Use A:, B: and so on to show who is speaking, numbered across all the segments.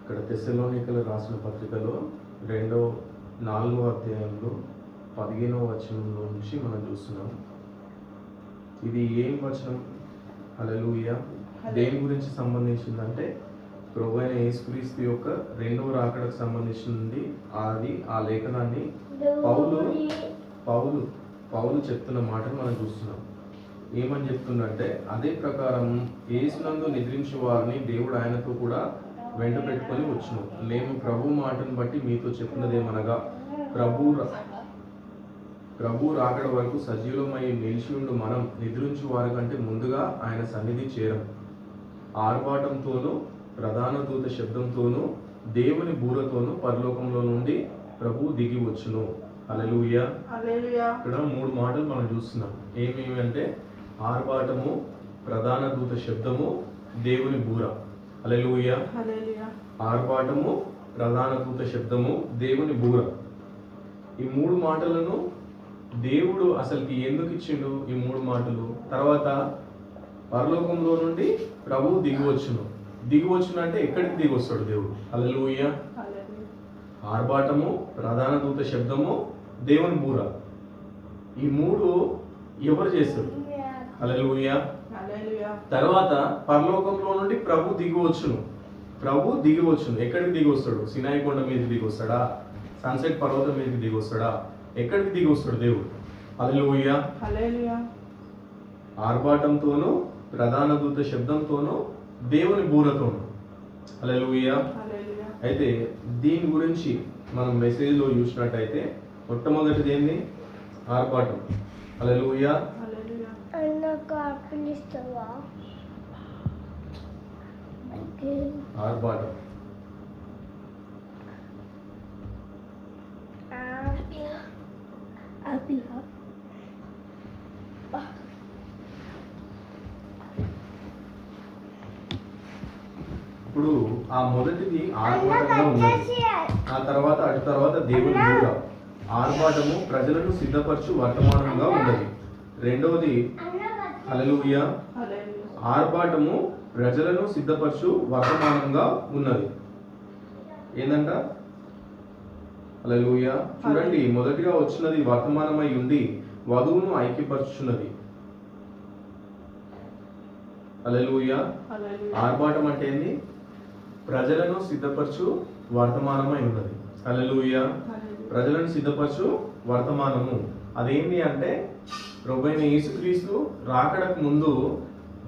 A: ఇక్కడ తెస్సలోనికలు రాసిన పత్రికలో 4వ అధ్యాయంలో 15వ వచనంలో నుంచి మనం చూస్తున్నాం. ఇది ఏం వచనం? హల్లెలూయా. దేని గురించి సంబంధించిందంటే ప్రభువైన యేసుక్రీస్తు యొక్క రెండవ రాకడకు సంబంధించింది. ఆ లేఖనాన్ని పౌలు చెప్తున్న మాటను మనం చూస్తున్నాం. ఏమని చెప్తుందంటే, అదే ప్రకారం యేసునందు నిద్రించే వారిని దేవుడు ఆయనతో కూడా వెంట పెట్టుకొని వచ్చును. మేము ప్రభు మాటను బట్టి మీతో చెప్పినదేమనగా, ప్రభు రాకడ వరకు సజీవమై నిలిచి ఉండు మనం నిద్రించు వారి కంటే ముందుగా ఆయన సన్నిధి చేరం. ఆర్భాటంతోనూ ప్రధాన దూత శబ్దంతోనూ దేవుని బూరతోనూ పరలోకంలో నుండి ప్రభు దిగి వచ్చును. హల్లెలూయా. ఇక్కడ 3 మాటలు మనం చూస్తున్నాం. ఏమేమి అంటే ఆర్భాటము, ప్రధాన దూత శబ్దము, దేవుని బూర. హల్లెలూయా. ఆర్భాటము, ప్రధాన దూత శబ్దము, దేవుని బూర. ఈ 3 మాటలను దేవుడు అసలుకి ఎందుకు ఇచ్చిండు? ఈ 3 మాటలు తర్వాత పరలోకంలో నుండి ప్రభు దిగివచ్చును. దిగివచ్చును అంటే ఎక్కడికి దిగి వస్తాడు దేవుడు? హల్లెలూయా. ఆర్భాటము, ప్రధాన దూత శబ్దము, దేవుని బూర. ఈ 3 ఎవరు చేస్తారు? హల్లెలూయా. తర్వాత పరలోకంలో నుండి ప్రభు దిగివచ్చును. ప్రభు దిగివచ్చును. ఎక్కడికి దిగి వస్తాడు? సినాయి కొండ మీదకి దిగి వస్తాడా? సన్సెట్ పర్వతం మీదకి దిగి వస్తాడా? ఎక్కడికి దిగి వస్తాడు దేవుడు? హల్లెలూయా. ఆర్భాటంతోనూ ప్రధాన దూత శబ్దంతోనూ దేవుని బూరతోనూ. హల్లెలూయా. అయితే దీని గురించి మనం మెసేజ్లో చూసినట్టయితే మొట్టమొదటిది ఏంది? ఆర్భాటం. హల్లెలూయా. ఆర్భాటం. ఇప్పుడు ఆ మొదటిది ఆర్భాటంగా ఉన్నది. ఆ తర్వాత దేవుని బూర. ఆర్భాటము ప్రజలను సిద్ధపరచు వర్తమానంగా ఉన్నది. రెండవది హల్లెలూయా. ఆర్భాటము ప్రజలను సిద్ధపరచు వర్తమానంగా ఉన్నది. ఏందంట? హల్లెలూయా. చూడండి, మొదటిగా వచ్చినది వర్తమానమై ఉండి వధువును ఐక్యపరచున్నది. హల్లెలూయా. ఆర్భాటం అంటే ఏంది? ప్రజలను సిద్ధపరచు వర్తమానమై ఉన్నది. హల్లెలూయా. ప్రజలను సిద్ధపరచు వర్తమానము. అదేంటి అంటే ప్రభువైన యేసుక్రీస్తు రాకడకు ముందు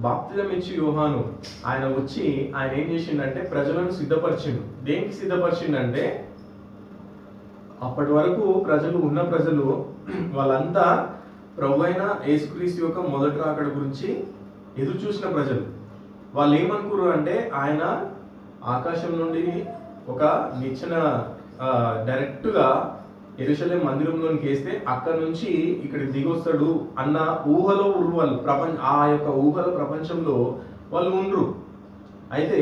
A: బాప్తిజం ఇచ్చి యోహాను ఆయన వచ్చి ఆయన ఏం చేసిండంటే ప్రజలను సిద్ధపరిచిండు. దేనికి సిద్ధపరిచిండంటే అప్పటి వరకు ప్రజలు వాళ్ళంతా ప్రభువైన యేసుక్రీస్తు యొక్క మొదటి రాకడ గురించి ఎదురు చూసిన ప్రజలు. వాళ్ళు ఏమనుకున్నారు అంటే ఆయన ఆకాశం నుండి ఒక నిచ్చెన డైరెక్ట్గా యెరూషలేం మందిరంలోనికి వేస్తే అక్కడ నుంచి ఇక్కడికి దిగొస్తాడు అన్న ఊహలో వాళ్ళు ఆ యొక్క ఊహల ప్రపంచంలో వాళ్ళు ఉండ్రు. అయితే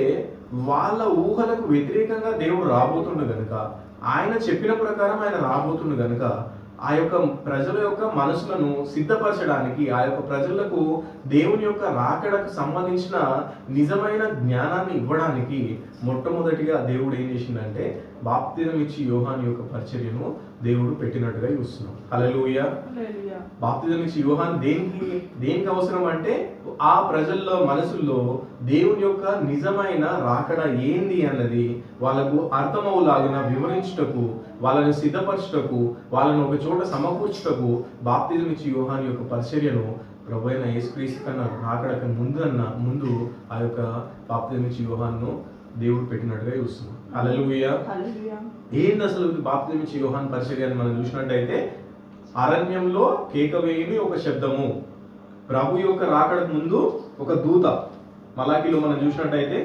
A: వాళ్ళ ఊహలకు వ్యతిరేకంగా దేవుడు రాబోతుండు గనుక, ఆయన చెప్పిన ప్రకారం ఆయన రాబోతుండు గనుక ఆ యొక్క ప్రజల యొక్క మనసులను సిద్ధపరచడానికి, ఆ యొక్క ప్రజలకు దేవుని యొక్క రాకడకు సంబంధించిన నిజమైన జ్ఞానాన్ని ఇవ్వడానికి మొట్టమొదటిగా దేవుడు ఏం చేసిందంటే బాప్తిజం ఇచ్చి యోహాను యొక్క పరిచర్యను దేవుడు పెట్టినట్టుగా చూస్తున్నాం. హల్లెలూయా. బాప్తిజం ఇచ్చి యోహాను దేనికి అవసరం అంటే ఆ ప్రజల్లో మనసుల్లో దేవుని యొక్క నిజమైన రాకడ ఏంది అన్నది వాళ్ళకు అర్థమవులాగిన వివరించుటకు, వాళ్ళని సిద్ధపరచుటకు, వాళ్ళని ఒక చోట సమకూర్చుటకు బాప్తిజం ఇచ్చి యోహాను యొక్క పరిచర్యను ప్రభువైన యేసుక్రీస్తు కన్నా రాకడకు ముందు ఆ యొక్క బాప్తిజం ఇచ్చి యోహాను దేవుడు పెట్టినట్టుగా చూస్తున్నాం. హల్లెలూయా. ఏంది అసలు బాప్తిజం ఇచ్చి యోహాను పరిచర్యను మనం చూసినట్టయితే అరణ్యంలో కేక వేయని ఒక శబ్దము. ప్రభు యొక్క రాకడకు ముందు ఒక దూత. మలాకీలో మనం చూసినట్టయితే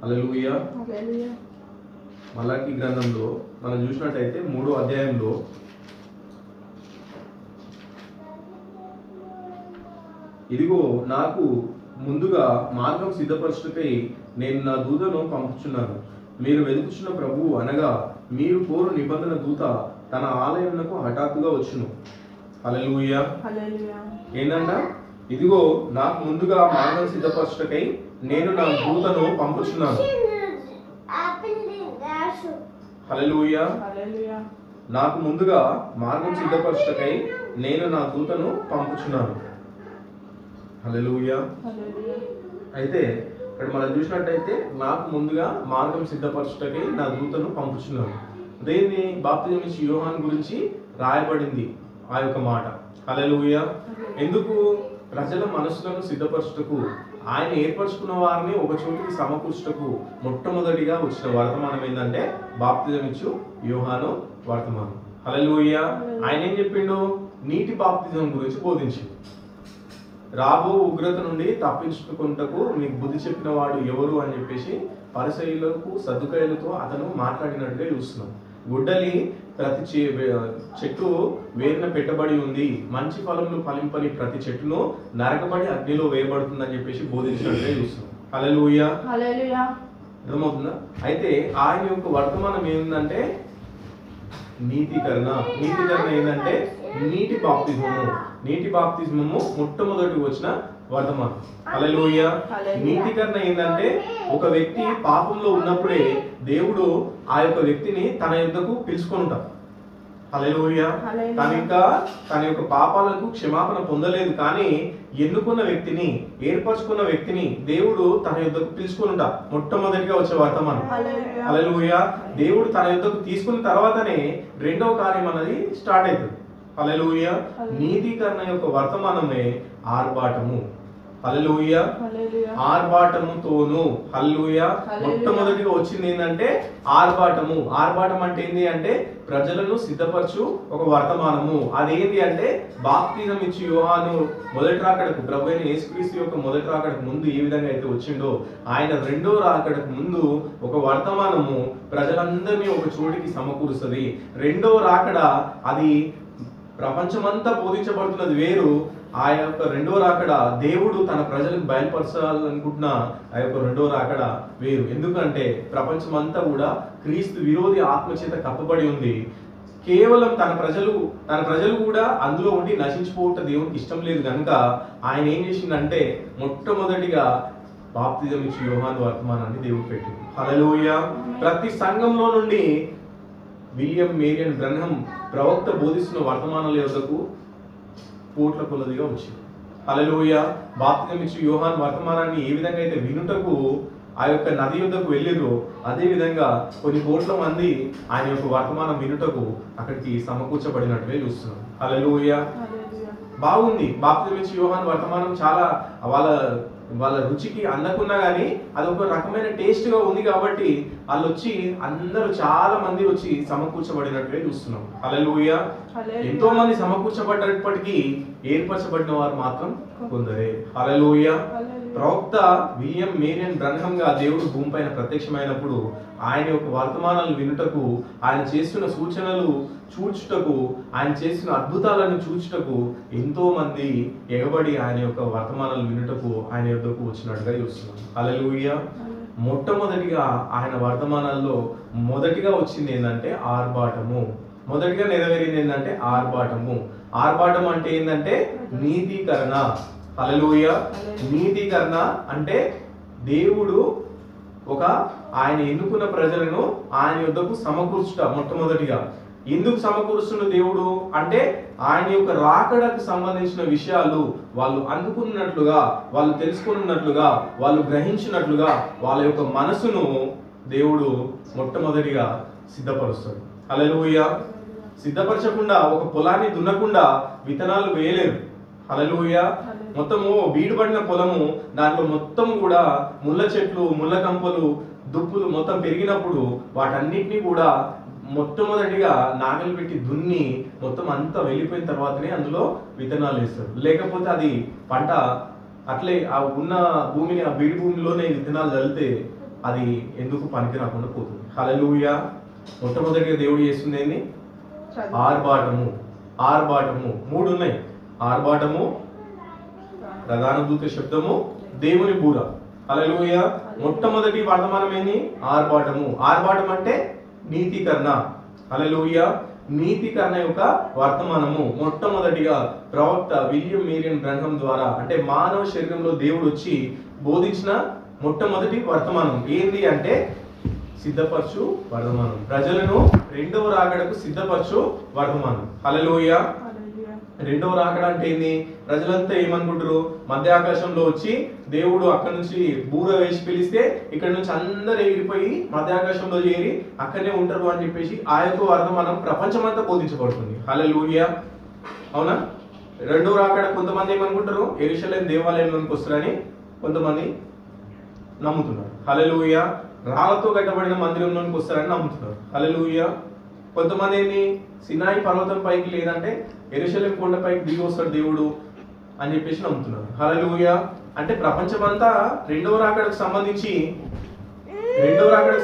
A: హల్లెలూయా. మలాకీ గ్రంథంలో మనం చూసినట్టయితే 3వ అధ్యాయంలో ఇదిగో నాకు ముందుగా మార్గం సిద్ధపరచుటకై నేను నా దూతను పంపుచున్నాను. మీరు వెతుకుచున్న ప్రభువు అనగా మీరు కోరు నిబంధన దూత తన ఆలయమునకు హఠాత్తుగా వచ్చును. హల్లెలూయా. ఏందంట? ఇదిగో నాకు ముందుగా మార్గం సిద్ధపరచుటకై నేను నా దూతను పంపుచున్నాను. హల్లెలూయా. నాకు ముందుగా మార్గం సిద్ధపరచుటకై నేను నా దూతను పంపుచున్నాను. హల్లెలూయా. అయితే ఇక్కడ మనం చూసినట్టయితే నాకు ముందుగా మార్గం సిద్ధపరచుటకై నా దూతను పంపుచున్నాను. దేన్ని బాప్తిజం ఇచ్చే యోహాను గురించి రాయబడింది ఆ యొక్క మాట. హల్లెలూయా. ఎందుకు? ప్రజల మనసులను సిద్ధపరచుటకు, ఆయన ఏర్పరచుకున్న వారిని ఒక చోటికి సమకూర్చుటకు మొట్టమొదటిగా వచ్చిన వర్తమానం ఏంటంటే బాప్తిజం ఇచ్చు యోహాను వర్తమానం. హల్లెలూయా. ఆయన ఏం చెప్పిండు? నీటి బాప్తిజం గురించి బోధించిండు. రాబో ఉగ్రత నుండి తప్పించుకుంటకు మీకు బుద్ధి చెప్పిన వాడు ఎవరు అని చెప్పేసి పరిసయ్యులకు సద్దుకాయులతో అతను మాట్లాడినట్టుగా చూస్తున్నాం. గుడ్డలి ప్రతి చెట్టు వేరున పెట్టబడి ఉంది, మంచి ఫలములు ఫలింపని ప్రతి చెట్టును నరకబడి అగ్నిలో వేయబడుతుందని చెప్పేసి బోధించినట్టుగా చూస్తున్నాం. హల్లెలూయా. అర్థమవుతుందా? అయితే ఆయన యొక్క వర్తమానం ఏంటంటే నీతీకరణ. నీతీకరణ ఏంటంటే నీటి బాప్తిజము. నీటి బాప్తిజము మొట్టమొదటి వచ్చిన వర్తమానం. హల్లెలూయా. నీతీకరణ ఏంటంటే ఒక వ్యక్తి పాపంలో ఉన్నప్పుడే దేవుడు ఆ యొక్క వ్యక్తిని తన యొద్దకు పిలుచుకుంటాడు. హల్లెలూయా. తన యొక్క పాపాలకు క్షమాపణ పొందలేదు, కానీ ఎన్నుకున్న వ్యక్తిని, ఏర్పరచుకున్న వ్యక్తిని దేవుడు తన యొద్దకు పిలుచుకుంటా మొట్టమొదటిగా వచ్చే వర్తమానం. హల్లెలూయా. దేవుడు తన యొద్దకు తీసుకున్న తర్వాతనే రెండవ కార్యం అన్నది స్టార్ట్ అవుతుంది. హల్లెలూయా. నీతీకరణ యొక్క వర్తమానమే ఆర్భాటము. హల్లెలూయా. ఆర్భాటముతోను. హల్లెలూయా. మొట్టమొదటిగా వచ్చింది ఏంటంటే ఆర్భాటము. ఆర్భాటం అంటే ఏంటి అంటే ప్రజలను సిద్ధపరచు ఒక వర్తమానము. అదేంటి అంటే బాప్తిజం ఇచ్చి యోహాను మొదటి రాకడకు, ప్రభువైన యేసుక్రీస్తు యొక్క మొదటి రాకడకు ముందు ఏ విధంగా అయితే వచ్చిండో, ఆయన రెండో రాకడకు ముందు ఒక వర్తమానము ప్రజలందరినీ ఒక చోటికి సమకూరుస్తుంది. రెండో రాకడ అది ప్రపంచమంతా బోధించబడుతున్నది వేరు. ఆ యొక్క రెండో రాకడ దేవుడు తన ప్రజలకు బయలుపరచాలనుకుంటున్న ఆ యొక్క రెండో రాకడ వేరు. ఎందుకంటే ప్రపంచం అంతా కూడా క్రీస్తు విరోధి ఆత్మచేత కప్పబడి ఉంది. కేవలం తన ప్రజలు కూడా అందులో ఉండి నశించిపోవటం దేవునికి ఇష్టం లేదు కనుక ఆయన ఏం చేసిందంటే మొట్టమొదటిగా బాప్తిజం ఇచ్చి యోహాను వర్తమానాన్ని దేవుడు పెట్టింది. హల్లెలూయా. ప్రతి సంఘంలో నుండి విలియం మేరియన్ బ్రన్హం ప్రవక్త బోధిస్తున్న వర్తమానాల యొద్దకు కోట్ల కొలదిగా వచ్చింది. హల్లెలూయా. బాప్తిజం ఇచ్చి యోహాను వర్తమానాన్ని ఏ విధంగా అయితే వినుటకు ఆ యొక్క నది యొద్దకు వెళ్ళిరో, అదే విధంగా కొన్ని కోట్ల మంది ఆయన యొక్క వర్తమానం వినుటకు అక్కడికి సమకూర్చబడినట్టుగా చూస్తున్నాం. హల్లెలూయా. బాగుంది. బాప్తిజం ఇచ్చి యోహాను వర్తమానం చాలా వాళ్ళ రుచికి అందకున్నా కానీ అది ఒక రకమైన టేస్ట్ గా ఉంది కాబట్టి వాళ్ళు వచ్చి అందరూ చాలా మంది వచ్చి సమకూర్చబడినట్టుగా చూస్తున్నాం. హల్లెలూయా. ఎంతో మంది సమకూర్చబడ్డప్పటికీ ఏర్పరచబడిన వారు మాత్రం కొందరే. హల్లెలూయా. ప్రవక్త విలియం మేరియన్ బ్రన్హం గా దేవుడు భూమిపైన ప్రత్యక్షమైనప్పుడు ఆయన యొక్క వర్తమానాలు వినుటకు, ఆయన చేస్తున్న సూచనలు చూచుటకు, ఆయన చేసిన అద్భుతాలను చూచుటకు ఎంతో మంది ఎగబడి ఆయన యొక్క వర్తమానాలు వినుటకు ఆయన యొద్దకు వచ్చినట్టుగా చూస్తున్నాం. హల్లెలూయా. మొట్టమొదటిగా ఆయన వర్తమానాల్లో మొదటిగా వచ్చింది ఏంటంటే ఆర్భాటము. మొదటిగా నెరవేరింది ఏంటంటే ఆర్భాటము. ఆర్భాటం అంటే ఏంటంటే నీతీకరణ. హల్లెలూయా. నీతీకరణ అంటే దేవుడు ఆయన ఎన్నుకున్న ప్రజలను ఆయన యొద్దకు సమకూర్చుట. మొట్టమొదటిగా ఎందుకు సమకూరుస్తున్న దేవుడు అంటే ఆయన యొక్క రాకడకు సంబంధించిన విషయాలు వాళ్ళు అందుకున్నట్లుగా, వాళ్ళు తెలుసుకున్నట్లుగా, వాళ్ళు గ్రహించినట్లుగా వాళ్ళ యొక్క మనసును దేవుడు మొట్టమొదటిగా సిద్ధపరుస్తాడు. హల్లెలూయా. సిద్ధపరచకుండా ఒక పొలాన్ని దున్నకుండా విత్తనాలు వేయలేరు. హల్లెలూయా. మొత్తము బీడుపడిన పొలము, దాంట్లో మొత్తం కూడా ముళ్ళ చెట్లు, ముళ్ళ కంపలు, దుప్పులు మొత్తం పెరిగినప్పుడు వాటన్నిటినీ కూడా మొట్టమొదటిగా నాగలు పెట్టి దున్ని మొత్తం అంతా వెళ్ళిపోయిన తర్వాతనే అందులో విత్తనాలు వేస్తారు. లేకపోతే అది పంట అట్లే ఆ ఉన్న భూమిని, ఆ బీడి భూమిలోనే విత్తనాలు చల్లితే అది ఎందుకు పనికి రాకుండా పోతుంది. హల్లెలూయా. మొట్టమొదటిగా దేవుడు చేస్తుంది ఏంది? ఆర్భాటము. ఆర్భాటము మూడు ఉన్నాయి. ఆర్భాటము, ప్రధాన దూత శబ్దము, దేవుని బూర. హల్లెలూయా. మొట్టమొదటి వర్తమానం ఏంది? ఆర్భాటము. ఆర్భాటం అంటే నీతీకరణ. హల్లెలూయా. నీతీకరణ యొక్క వర్తమానము మొట్టమొదటిగా ప్రవక్త విలియం మేరియన్ బ్రన్హం ద్వారా, అంటే మానవ శరీరంలో దేవుడు వచ్చి బోధించిన మొట్టమొదటి వర్తమానం ఏంది అంటే సిద్ధపరచు వర్తమానం. ప్రజలను రెండవ రాకడకు సిద్ధపరచు వర్తమానం. హల్లెలూయా. రెండవ రాకడ అంటే ఏంది? ప్రజలంతా ఏమనుకుంటారు? మధ్య ఆకాశంలో వచ్చి దేవుడు అక్కడ నుంచి బూర వేసి పిలిస్తే ఇక్కడ నుంచి అందరు ఎగిరిపోయి మధ్య ఆకాశంలో చేరి అక్కడనే ఉంటారు అని చెప్పేసి ఆ యొక్క వర్తమానం ప్రపంచమంతా బోధించబడుతుంది. హల్లెలూయా. అవునా? రెండవ రాకడ కొంతమంది ఏమనుకుంటారు? యెరూషలేము దేవాలయంలోనికి వస్తారని కొంతమంది నమ్ముతున్నారు. హల్లెలూయా. రాళ్లతో కట్టబడిన మందిరంలోనికి వస్తారని నమ్ముతున్నారు. హల్లెలూయా. కొంతమంది ఏంటి? సినాయి పర్వతం పైకి లేదంటే యెరూషలేము కొండపైకి దిగి వస్తాడు దేవుడు అని చెప్పేసి నమ్ముతున్నారు. హల్లెలూయా. అంటే ప్రపంచమంతా రెండవ రాకడకు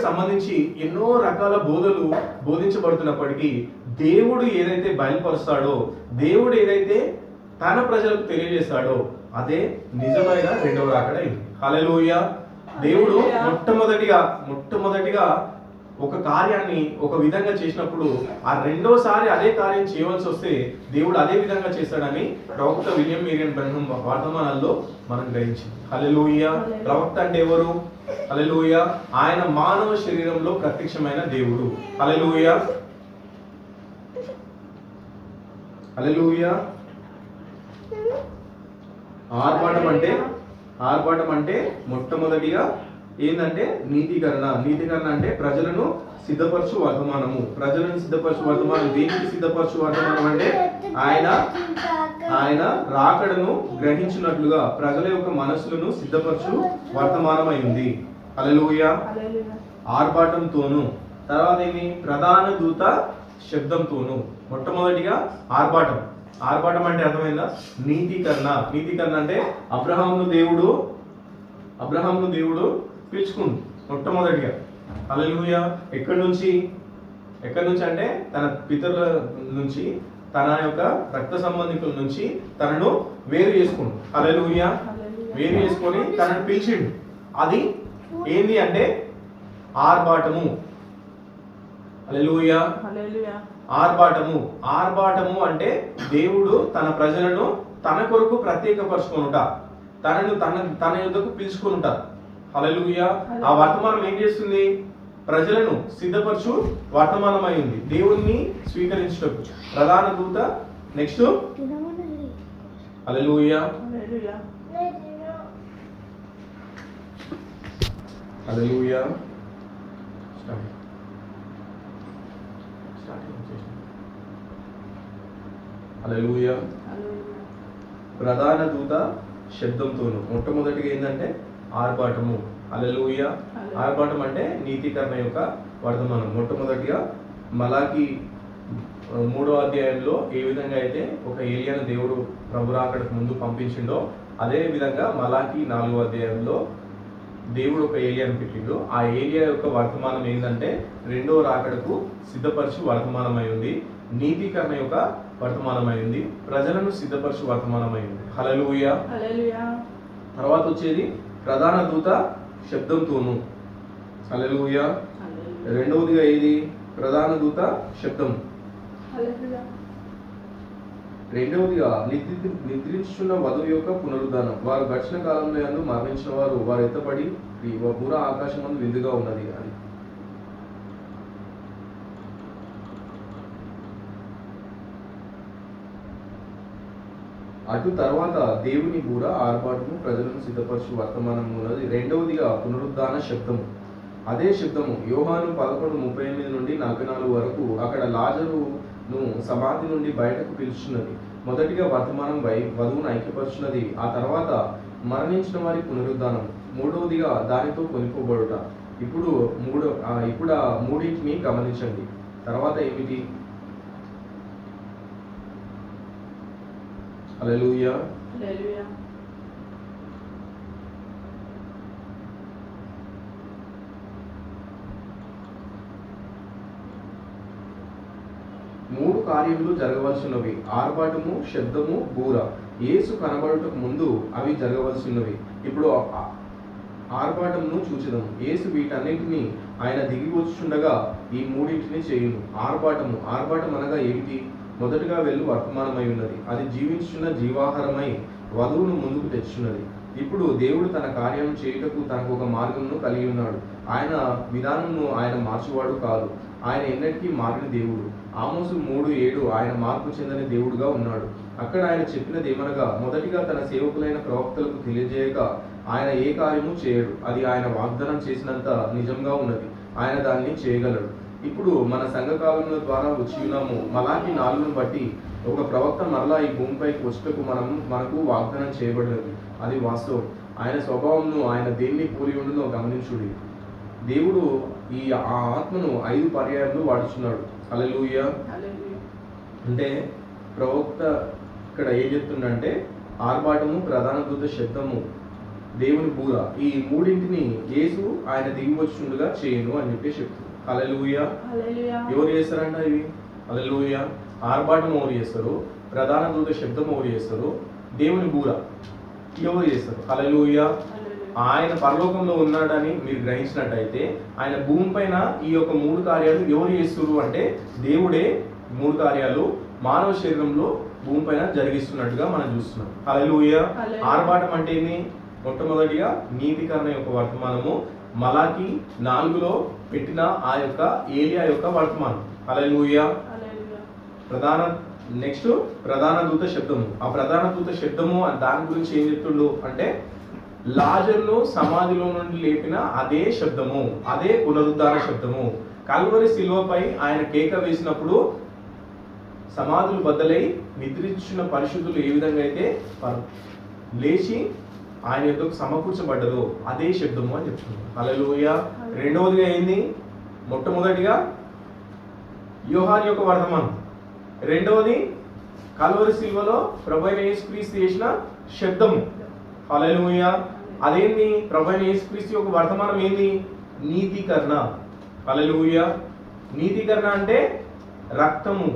A: సంబంధించి ఎన్నో రకాల బోధలు బోధించబడుతున్నప్పటికీ దేవుడు ఏదైతే బయలుపరుస్తాడో, దేవుడు ఏదైతే తన ప్రజలకు తెలియజేస్తాడో అదే నిజమైన రెండవ రాకడ అయింది. హల్లెలూయా. దేవుడు మొట్టమొదటిగా ఒక కార్యాన్ని ఒక విధంగా చేసినప్పుడు ఆ రెండోసారి అదే కార్యం చేయవలసి వస్తే దేవుడు అదే విధంగా చేస్తాడని ప్రవక్త విలియం మేరియన్ బ్రహ్మం వర్తమానాల్లో మనం గ్రహించింది. హల్లెలూయా. ప్రవక్త అంటే ఎవరు? హల్లెలూయా. ఆయన మానవ శరీరంలో ప్రత్యక్షమైన దేవుడు. హల్లెలూయా. హల్లెలూయా. ఆర్భాటం అంటే మొట్టమొదటిగా ఏంటంటే నీతికరణ అంటే ప్రజలను సిద్ధపరచు వర్తమానము. దేనికి సిద్ధపరచు వర్తమానం అంటే ఆయన రాకడను గ్రహించినట్లుగా ప్రజల యొక్క మనసులను సిద్ధపరచు వర్తమానమై ఉంది. హల్లెలూయా. ఆర్భాటంతోను, తర్వాత ఏమి? ప్రధాన దూత శబ్దంతోను. మొట్టమొదటిగా ఆర్భాటం అంటే అర్థమైందా? నీతికరణ అంటే అబ్రహామును దేవుడు పిలుచుకుంది మొట్టమొదటిగా. హల్లెలూయా. ఎక్కడి నుంచి అంటే తన పితరుల నుంచి, తన యొక్క రక్త సంబంధికుల నుంచి తనను వేరు చేసుకుండు. హల్లెలూయా. వేరు చేసుకొని తనను పిలిచిండు. అది ఏంది అంటే ఆర్భాటము. హల్లెలూయా. ఆర్భాటము అంటే దేవుడు తన ప్రజలను తన కొరకు ప్రత్యేకపరచుకొనుట, తన యొద్దకు పిలుచుకొనుట. హల్లెలూయా. ఆ వర్తమానం ఏం చేస్తుంది? ప్రజలను సిద్ధపరచు వర్తమానమై ఉంది. దేవుణ్ణి స్వీకరించుటకు ప్రధాన దూత. నెక్స్ట్ హల్లెలూయా. హల్లెలూయా. హల్లెలూయా. ప్రధాన దూత శబ్దంతోను. మొట్టమొదటిగా ఏంటంటే ఆర్భాటము. హల్లెలూయా. ఆర్భాటం అంటే నీతికరణ యొక్క వర్తమానం. మొట్టమొదటిగా మలాకి 3వ అధ్యాయంలో ఏ విధంగా అయితే ఒక ఏలియాను దేవుడు ప్రభు రాకడకు ముందు పంపించిండో అదే విధంగా మలాకి 4వ అధ్యాయంలో దేవుడు ఒక ఏలియాను పెట్టిండు. ఆ ఏలియా యొక్క వర్తమానం ఏంటంటే రెండవ రాకడకు సిద్ధపరచు వర్తమానమై ఉంది, నీతికరణ యొక్క వర్తమానమై ఉంది, ప్రజలను సిద్ధపరచు వర్తమానమై ఉంది. హల్లెలూయా. తర్వాత వచ్చేది ప్రధాన దూత శబ్దంతోను. హల్లెలూయా. రెండవదిగా ఏది? ప్రధాన దూత శబ్దం. రెండవదిగా నిద్రించున్న వధువు యొక్క పునరుద్ధానం. వారు గడిచిన కాలంలో యందు మరణించిన వారు ఎత్తబడి పూర ఆకాశం ముందు విందుగా ఉన్నది అని. అటు తర్వాత దేవుని బూర ఆర్భాటము ప్రజలను సిద్ధపరచు వర్తమానం ఉన్నది. రెండవదిగా పునరుద్ధాన శబ్దము. అదే శబ్దము యోహాను 11:38 నుండి 44 వరకు అక్కడ లాజరును సమాధి నుండి బయటకు పిలుచున్నది. మొదటిగా వర్తమానం వధువును ఐక్యపరుచున్నది. ఆ తర్వాత మరణించిన వారి పునరుద్ధానం. మూడవదిగా దానితో కొనుక్కోబడుట. ఇప్పుడు ఆ మూడింటిని గమనించండి. తర్వాత ఏమిటి? హల్లెలూయా. మూడు కార్యములు జరగవలసినవి: ఆర్భాటము, శబ్దము, బూర. యేసు కనబడుటకు ముందు అవి జరగవలసినవి. ఇప్పుడు ఆర్భాటమును చూచెదము. యేసు వీటన్నింటినీ ఆయన దిగి వచ్చుచుండగా ఈ మూడింటిని చేయును. ఆర్భాటం అనగా ఏమిటి? మొదటగా వెళ్ళు వర్తమానమై ఉన్నది. అది జీవించుచున్న జీవాహారమై వధువును ముందుకు తెచ్చున్నది. ఇప్పుడు దేవుడు తన కార్యం చేయుటకు తనకు ఒక మార్గమును కలిగి ఉన్నాడు. ఆయన విధానమును ఆయన మార్చువాడు కాదు. ఆయన ఎన్నటికీ మారిన దేవుడు. ఆమోసు 3:7 ఆయన మార్పు చెందని దేవుడుగా ఉన్నాడు. అక్కడ ఆయన చెప్పినది ఏమనగా, మొదటిగా తన సేవకులైన ప్రవక్తలకు తెలియజేయక ఆయన ఏ కార్యము చేయడు. అది ఆయన వాగ్దానం చేసినంత నిజంగా ఉన్నది. ఆయన దాన్ని చేయగలడు. ఇప్పుడు మన సంఘకాలముల ద్వారా వచ్చి ఉన్నాము. మలాకి 4ను బట్టి ఒక ప్రవక్త మరలా ఈ భూమిపైకి వచ్చుటకు మనకు వాగ్దానం చేయబడినది. అది వాస్తవం. ఆయన స్వభావంను ఆయన దేన్ని పోలి ఉండునో గమనించుడి. దేవుడు ఈ ఆత్మను 5 పర్యాయాలు వాడుచున్నాడు. హల్లెలూయా. అంటే ప్రవక్త ఇక్కడ ఏం చెప్తుండంటే, ఆర్భాటము, ప్రధాన దూత శబ్దము, దేవుని బూర, ఈ మూడింటిని యేసు ఆయన దిగి వచ్చుండగా చేయను అని చెప్పి చెప్తుంది. హల్లెలూయా. ఎవరు చేస్తారంట ఇవి? హల్లెలూయా. ఆర్భాటం ఎవరు చేస్తారు? ప్రధాన దూత శబ్దం ఎవరు చేస్తారు? దేవుని బూర ఎవరు చేస్తారు? హల్లెలూయా. ఆయన పరలోకంలో ఉన్నాడని మీరు గ్రహించినట్టయితే ఆయన భూమి పైన ఈ యొక్క 3 కార్యాలు ఎవరు చేస్తున్నారు అంటే దేవుడే 3 కార్యాలు మానవ శరీరంలో భూమి పైన జరిగిస్తున్నట్టుగా మనం చూస్తున్నాం. హల్లెలూయా. ఆర్భాటం అంటే ఏంది? మొట్టమొదటిగా నీతికరణ యొక్క వర్తమానము, మలాకి 4లో పెట్టిన ఆ యొక్క ఏలియా యొక్క వర్తమానం. హల్లెలూయా. ప్రధాన దూత శబ్దము. ఆ ప్రధాన దూత శబ్దము దాని గురించి ఏం చెప్తుండు అంటే, లాజరును సమాధిలో నుండి లేపిన అదే శబ్దము, అదే పునరుద్ధార శబ్దము. కల్వరి శిలువపై ఆయన కేక వేసినప్పుడు సమాధులు బద్దలై నిద్రించిన పరిశుద్ధులు ఏ విధంగా అయితే లేచి ఆయన యొద్దకు సమకూర్చబడ్డదో అదే శబ్దము అని చెప్తుంది. హల్లెలూయా. రెండవదిగా ఏంది? మొట్టమొదటిగా యోహాను యొక్క వర్తమానం. రెండవది కల్వరి శిలువలో ప్రభువైన యేసుక్రీస్తు చేసిన శబ్దము. హల్లెలూయా. అదేంది? ప్రభువైన యేసుక్రీస్తు యొక్క వర్తమానం ఏంది? నీతికరణ. హల్లెలూయా. నీతికరణ అంటే రక్తము.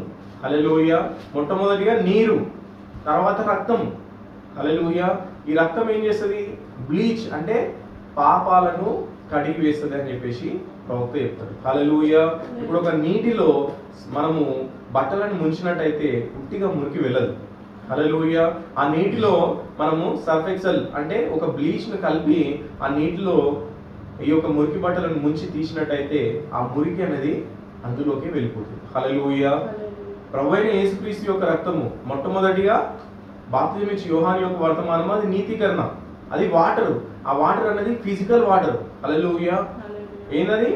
A: హల్లెలూయా. మొట్టమొదటిగా నీరు, తర్వాత రక్తం. హల్లెలూయా. ఈ రక్తం ఏం చేస్తుంది? బ్లీచ్ అంటే పాపాలను కడిగి వేస్తుంది అని చెప్పేసి ప్రవక్త చెప్తాడు. హల్లెలూయా. ఇప్పుడు ఒక నీటిలో మనము బట్టలను ముంచినట్టయితే ఉట్టిగా మురికి వెళ్ళదు. హల్లెలూయా. ఆ నీటిలో మనము సర్ఫ్ ఎక్సెల్ అంటే ఒక బ్లీచ్ ను కలిపి ఆ నీటిలో ఈ యొక్క మురికి బట్టలను ముంచి తీసినట్టయితే ఆ మురికి అనేది అందులోకి వెళ్ళిపోతుంది. హల్లెలూయా. ప్రభువైన యేసుక్రీస్తు యొక్క రక్తము మొట్టమొదటిగా బాప్తిజం ఇచ్చి యోహాను యొక్క వర్తమానం, అది నీతికరణ, అది వాటర్. ఆ వాటర్ అనేది ఫిజికల్ వాటర్. హల్లెలూయా. ఏంటది?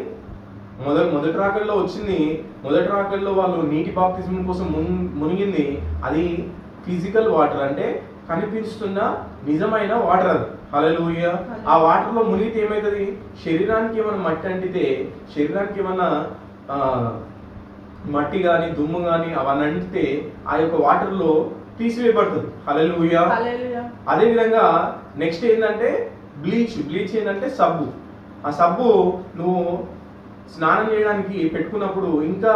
A: మొదటి రాకడలో వచ్చింది. మొదటి రాకడలో వాళ్ళు నీటి బాప్తిజం కోసం మునిగింది. అది ఫిజికల్ వాటర్, అంటే కనిపిస్తున్న నిజమైన వాటర్ అది. హల్లెలూయా. ఆ వాటర్ లో మునిగితే ఏమవుతుంది? శరీరానికి ఏమైనా మట్టి అంటితే, శరీరానికి ఏమన్నా మట్టి కానీ దుమ్ము కానీ అవన్నీ అంటితే ఆ యొక్క వాటర్ లో తీసివేయబడుతుంది. హల్లెలూయా. అదే విధంగా నెక్స్ట్ ఏంటంటే బ్లీచ్ ఏంటంటే సబ్బు. ఆ సబ్బు నువ్వు స్నానం చేయడానికి పెట్టుకున్నప్పుడు ఇంకా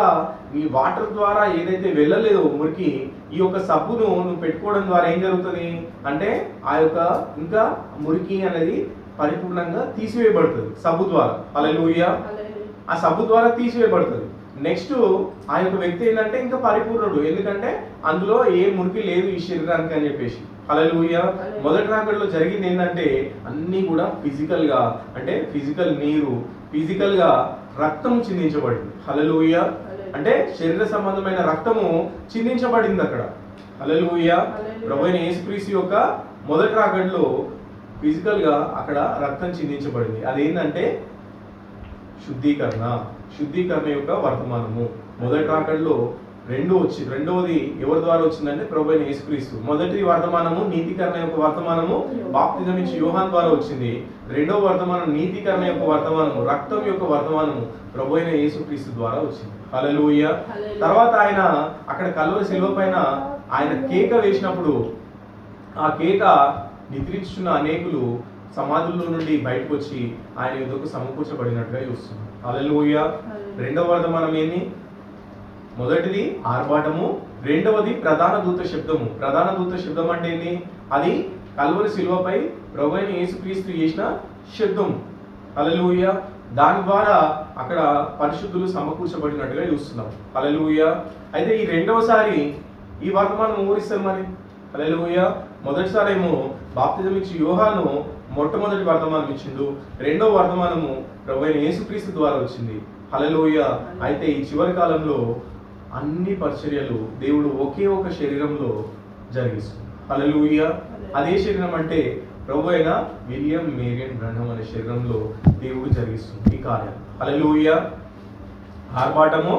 A: ఈ వాటర్ ద్వారా ఏదైతే వెళ్ళలేదో మురికి, ఈ యొక్క సబ్బును నువ్వు పెట్టుకోవడం ద్వారా ఏం జరుగుతుంది అంటే ఆ యొక్క ఇంకా మురికి అనేది పరిపూర్ణంగా తీసివేయబడుతుంది సబ్బు ద్వారా. హల్లెలూయా. ఆ సబ్బు ద్వారా తీసివేయబడుతుంది. నెక్స్ట్ ఆ యొక్క వ్యక్తి ఏంటంటే ఇంకా పరిపూర్ణుడు, ఎందుకంటే అందులో ఏ మురికి లేదు ఈ శరీరానికి అని చెప్పేసి. హల్లెలూయా. మొదటి రాకడలో జరిగింది ఏంటంటే అన్ని కూడా ఫిజికల్ గా, అంటే ఫిజికల్ నీరు, ఫిజికల్ గా రక్తం చిందించబడింది. హల్లెలూయా. అంటే శరీర సంబంధమైన రక్తము చిందించబడింది అక్కడ. హల్లెలూయా. ప్రభువైన యేసుక్రీస్తు యొక్క మొదటి రాకడలో ఫిజికల్ గా అక్కడ రక్తం చిందించబడింది. అదేంటంటే శుద్ధీకరణ యొక్క వర్తమానము. మొదటి రాకడలో రెండవది ఎవరి ద్వారా వచ్చిందంటే ప్రభువైన యేసుక్రీస్తు. మొదటి వర్తమానము నీతికరణ యొక్క వర్తమానము బాప్తిజం ఇచ్చి యోహాను ద్వారా వచ్చింది. రెండవ వర్తమానం నీతికరణ యొక్క వర్తమానము, రక్తం యొక్క వర్తమానము ప్రభువైన యేసుక్రీస్తు ద్వారా వచ్చింది. హల్లెలూయా. తర్వాత ఆయన అక్కడ కల్వరి శిలువ పైన ఆయన కేక వేసినప్పుడు ఆ కేక నిద్రించున్న అనేకులు సమాధుల్లో నుండి బయటకు వచ్చి ఆయన యుద్ధకు సమకూర్చబడినట్టుగా చూస్తున్నాం. హల్లెలూయా. రెండవ వర్తమానం ఏంది? మొదటిది ఆర్భాటము, రెండవది ప్రధాన దూత శబ్దము. ప్రధాన దూత శబ్దం అంటే ఏంది? అది కల్వరి శిలువపై ప్రభువైన యేసుక్రీస్తు చేసిన శబ్దం. హల్లెలూయా. దాని ద్వారా అక్కడ పరిశుద్ధులు సమకూర్చబడినట్టుగా చూస్తున్నాం. హల్లెలూయా. అయితే ఈ రెండవసారి ఈ వర్తమానం ఊరిస్తారు మరి. హల్లెలూయా. మొదటిసారి ఏమో బాప్తిజం ఇచ్చి యోహాను మొట్టమొదటి వర్తమానం ఇచ్చిండు, రెండో వర్తమానము ప్రభువైన యేసుక్రీస్తు ద్వారా వచ్చింది. హల్లెలూయా. అయితే ఈ చివరి కాలంలో అన్ని పరిచర్యలు దేవుడు ఒకే ఒక శరీరంలో జరిగిస్తుంది. హల్లెలూయా. అదే శరీరం అంటే ప్రభువైన విలియం మేరియన్ బ్రహ్నం అనే శరీరంలో దేవుడు జరిగిస్తుంది ఈ కార్యం. హల్లెలూయా. ఆర్భాటము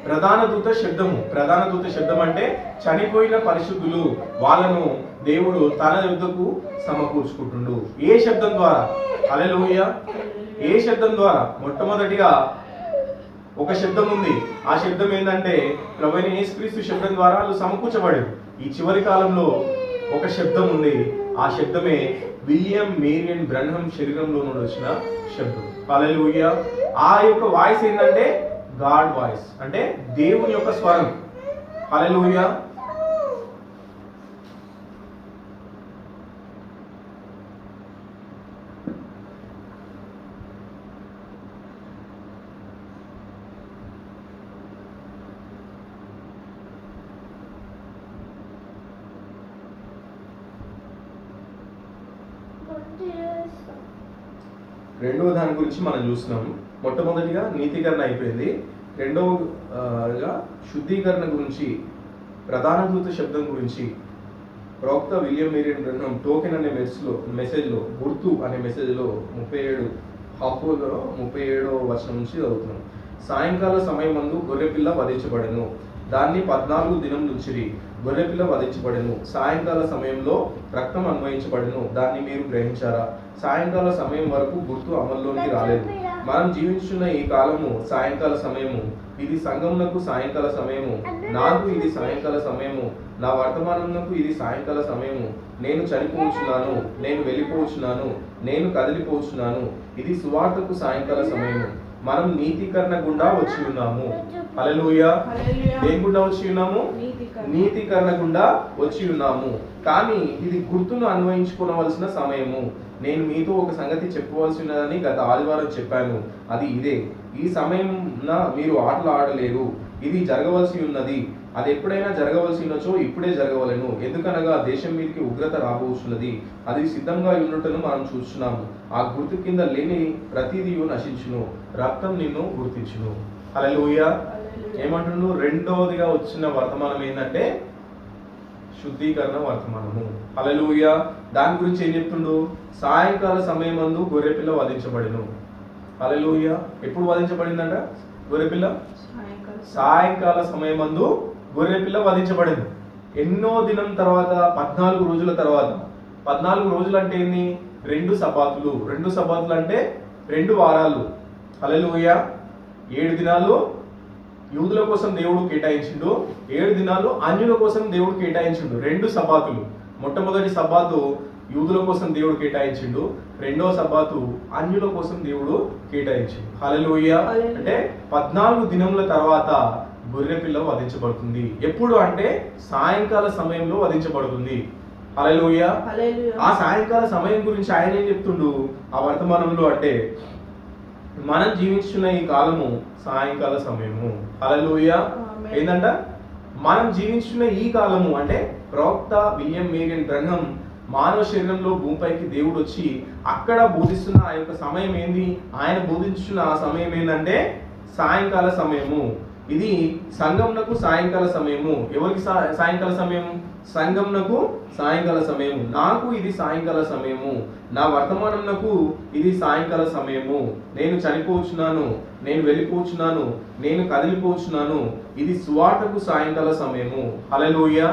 A: ప్రధాన దూత శబ్దము. ప్రధాన దూత శబ్దం అంటే చనిపోయిన పరిశుద్ధులు వాళ్ళను దేవుడు తన యుద్ధకు సమకూర్చుకుంటుండు. ఏ శబ్దం ద్వారా? హల్లెలూయా. ఏ శబ్దం ద్వారా? మొట్టమొదటిగా ఒక శబ్దం ఉంది. ఆ శబ్దం ఏంటంటే ప్రభువైన యేసుక్రీస్తు శబ్దం ద్వారా వాళ్ళు సమకూర్చబడారు. ఈ చివరి కాలంలో ఒక శబ్దం ఉంది. ఆ శబ్దమే విలియం మేరియన్ బ్రహ్నం శరీరంలో నుండి వచ్చిన శబ్దం. హల్లెలూయా. ఆ యొక్క వాయిస్ ఏంటంటే గాడ్ వాయిస్, అంటే దేవుని యొక్క స్వరం. హల్లెలూయా. రెండవ దాని గురించి మనం చూస్తున్నాము. మొట్టమొదటిగా నీతీకరణ అయిపోయింది. రెండవగా శుద్ధీకరణ గురించి, ప్రధాన దూత శబ్దం గురించి ప్రవక్త విలియం మేరియన్ బ్రహ్నం టోకెన్ అనే మెసేజ్లో గుర్తు అనే మెసేజ్లో 37వ వచనం నుంచి చదువుతున్నాం. సాయంకాల సమయం మందు గొర్రెపిల్ల వధించబడెను, దాన్ని 14 దినం నుంచిరి. గొర్రెపిల్ల వధించబడెను, సాయంకాల సమయంలో రక్తం అన్వయించబడెను, దాన్ని మీరు గ్రహించారా? సాయంకాల సమయం వరకు గుర్తు అమల్లోకి రాలేదు. మనం జీవించున్న ఈ కాలము సాయంకాల సమయము. ఇది సంఘమునకు సాయంకాల సమయము, నాకు ఇది సాయంకాల సమయము, నా వర్తమానమునకు ఇది సాయంకాల సమయము. నేను చనిపోవచ్చున్నాను, నేను వెళ్ళిపోవచ్చున్నాను, నేను కదిలిపోవచ్చున్నాను. ఇది సువార్తకు సాయంకాల సమయము. మనం నీతీకరణ గుండా వచ్చి ఉన్నాము. హల్లెలూయా. దేని గుండా వచ్చి ఉన్నాము? నీతీకరణ గుండా వచ్చి ఉన్నాము. కానీ ఇది గుర్తును అన్వయించుకోవలసిన సమయము. నేను మీతో ఒక సంగతి చెప్పవలసినదని గత ఆదివారం చెప్పాను. అది ఇదే. ఈ సమయం మీరు ఆటలు ఆడలేరు. ఇది జరగవలసి ఉన్నది. అది ఎప్పుడైనా జరగవలసినచో ఇప్పుడే జరగవలెను. ఎందుకనగా దేశం మీదకి ఉగ్రత రాబోతున్నది. అది సిద్ధంగా ఉన్నట్టును మనం చూస్తున్నాము. ఆ గుర్తు కింద లేని ప్రతిదీ నశించును, రక్తం నిన్ను గుర్తించును. హల్లెలూయా. ఏమంటుండు? రెండవదిగా వచ్చిన వర్తమానం ఏంటంటే శుద్ధీకరణ వర్తమానము. హల్లెలూయా. దాని గురించి ఏం చెప్తుండు? సాయంకాల సమయమందు గొర్రెపిల్ల వధించబడెను. హల్లెలూయా. ఎప్పుడు వధించబడిందంట గొర్రెపిల్ల? సాయంకాల సమయమందు గొర్రెపిల్ల వధించబడింది. ఎన్నో దినం తర్వాత, 14 రోజుల తర్వాత. 14 రోజులు అంటే ఏంది? 2 సబాతులు. 2 సబాతులు అంటే 2 వారాలు. హల్లెలూయా. 7 దినాలు యూదుల కోసం దేవుడు కేటాయించిండు, 7 దినాలు అన్యుల కోసం దేవుడు కేటాయించిండు. 2 సబాతులు. మొట్టమొదటి సబాతు యూదుల కోసం దేవుడు కేటాయించిండు, రెండవ సబాతు అన్యుల కోసం దేవుడు కేటాయించిండు. హల్లెలూయా. అంటే 14 దినముల తర్వాత గొర్రెపిల్ల వధించబడుతుంది. ఎప్పుడు అంటే సాయంకాల సమయంలో వధించబడుతుంది. హల్లెలూయా. ఆ సాయంకాల సమయం గురించి ఆయన ఏం చెప్తుండు ఆ వర్తమానంలో అంటే మనం జీవించున్న ఈ కాలము సాయంకాల సమయము. హల్లెలూయా. ఏంటంట? మనం జీవించున్న ఈ కాలము అంటే ప్రవక్త విలియం మేరియన్ బ్రహ్నం మానవ శరీరంలో భూమిపైకి దేవుడు వచ్చి అక్కడ బోధిస్తున్న ఆ యొక్క సమయం ఏంది? ఆయన బోధించున్న ఆ సమయం ఏంటంటే సాయంకాల సమయము. ఇది సంఘంనకు సాయంకాల సమయము. ఎవరికి సాయంకాల సమయం? సంఘంనకు సాయంకాల సమయము. నాకు ఇది సాయంకాల సమయము. నా వర్తమానంనకు ఇది సాయంకాల సమయము. నేను చనిపోవచ్చున్నాను, నేను వెళ్ళిపోవచ్చున్నాను, నేను కదిలిపోవచ్చున్నాను. ఇది సువార్తకు సాయంకాల సమయము. హల్లెలూయా.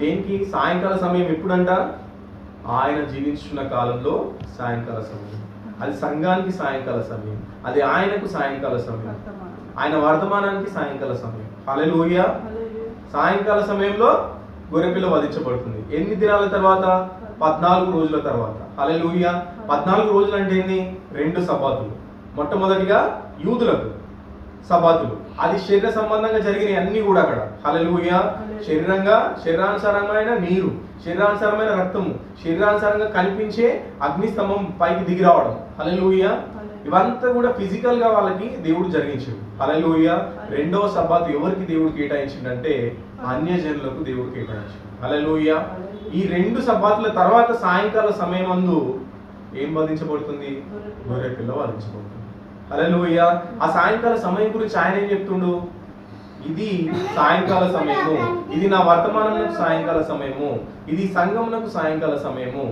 A: దేనికి సాయంకాల సమయం? ఎప్పుడంట? ఆయన జీవించున్న కాలంలో సాయంకాల సమయం. అది సంఘానికి సాయంకాల సమయం, అది ఆయనకు సాయంకాల సమయం, ఆయన వర్తమానానికి సాయంకాల సమయం. హల్లెలూయా. సాయంకాల సమయంలో గొర్రెపిల్ల వధించబడుతుంది. ఎన్ని దినాల తర్వాత? 14 రోజుల తర్వాత. హల్లెలూయా. 14 రోజులు అంటే ఏంది? 2 సబాతులు. మొట్టమొదటిగా యూదులకు సబాతులు. అది శరీర సంబంధంగా జరిగిన అన్ని కూడా అక్కడ. హల్లెలూయా. శరీరానుసారమైన నీరు, శరీరానుసారమైన రక్తము, శరీరానుసారంగా కనిపించే అగ్నిస్తంభం పైకి దిగి రావడం. హల్లెలూయా. ఇవంతా కూడా ఫిజికల్ గా వాళ్ళకి దేవుడు జరిగించాడు. హల్లెలూయా. రెండవ సబ్బాతు ఎవరికి దేవుడు కేటాయించిందంటే అన్యజనులకు దేవుడు కేటాయించాడు. హల్లెలూయా. ఈ 2 సబ్బాతుల తర్వాత సాయంకాల సమయమందు ఏం వధించబడుతుంది? గొర్రె పిల్ల వధించబడుతుంది. హల్లెలూయా. ఆ సాయంకాల సమయం గురించి ఆయన ఏం చెప్తుండు? ఇది సాయంకాల సమయము, ఇది నా వర్తమానమునకు సాయంకాల సమయము, ఇది సంఘమునకు సాయంకాల సమయము,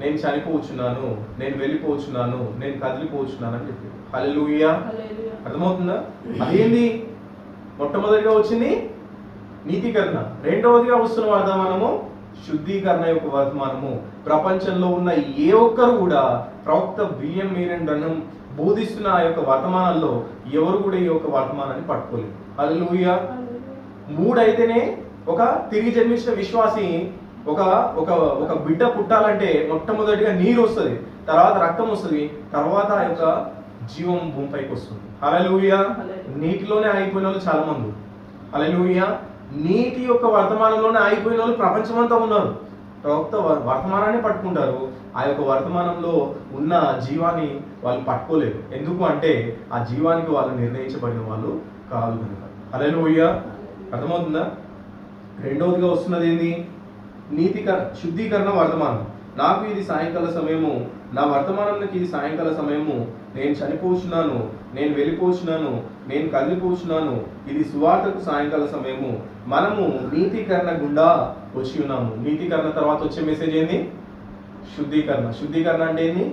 A: నేను చనిపోవచ్చున్నాను, నేను వెళ్ళిపోవచ్చున్నాను, నేను కదిలిపోవచ్చున్నాను అని చెప్పి. హల్లెలూయా. అర్థమవుతుందా? అదేంది? మొట్టమొదటిగా వచ్చింది నీతీకరణ, రెండవదిగా వస్తున్న వర్తమానము శుద్ధీకరణ యొక్క వర్తమానము. ప్రపంచంలో ఉన్న ఏ ఒక్కరు కూడా ప్రవక్త విలియం మేరియన్ బ్రన్హం బోధిస్తున్న ఆ యొక్క వర్తమానంలో ఎవరు కూడా ఈ యొక్క వర్తమానాన్ని పట్టుకోలేదు. హల్లెలూయా. 3 అయితేనే ఒక తిరిగి జన్మించిన విశ్వాసి ఒక ఒక ఒక బిడ్డ పుట్టాలంటే మొట్టమొదటిగా నీరు వస్తుంది, తర్వాత రక్తం వస్తుంది, తర్వాత ఆ యొక్క జీవం భూమిపైకి వస్తుంది. హల్లెలూయా. నీటిలోనే అయిపోయిన వాళ్ళు చాలా మంది. హల్లెలూయా. నీటి యొక్క వర్తమానంలోనే అయిపోయిన వాళ్ళు ప్రపంచమంతా ఉన్నారు. ప్రవక్త వర్తమానాన్ని పట్టుకుంటారు, ఆ యొక్క వర్తమానంలో ఉన్న జీవాన్ని వాళ్ళు పట్టుకోలేరు. ఎందుకు అంటే ఆ జీవానికి వాళ్ళు నిర్ణయించబడిన వాళ్ళు కాదు కనుక. హల్లెలూయా. అర్థమవుతుందా? రెండవదిగా వస్తున్నది ఏంది? శుద్ధీకరణ వర్తమానం. నాకు ఇది సాయంకాల సమయము, నా వర్తమానంకి ఇది సాయంకాల సమయము, నేను చనిపోతున్నాను, నేను వెళ్ళిపోతున్నాను, నేను కదిలిపోతున్నాను, ఇది సువార్తకు సాయంకాల సమయము. మనము నీతీకరణ గుండా వచ్చి ఉన్నాము. నీతీకరణ తర్వాత వచ్చే మెసేజ్ ఏంది? శుద్ధీకరణ. శుద్ధీకరణ అంటే ఏంది?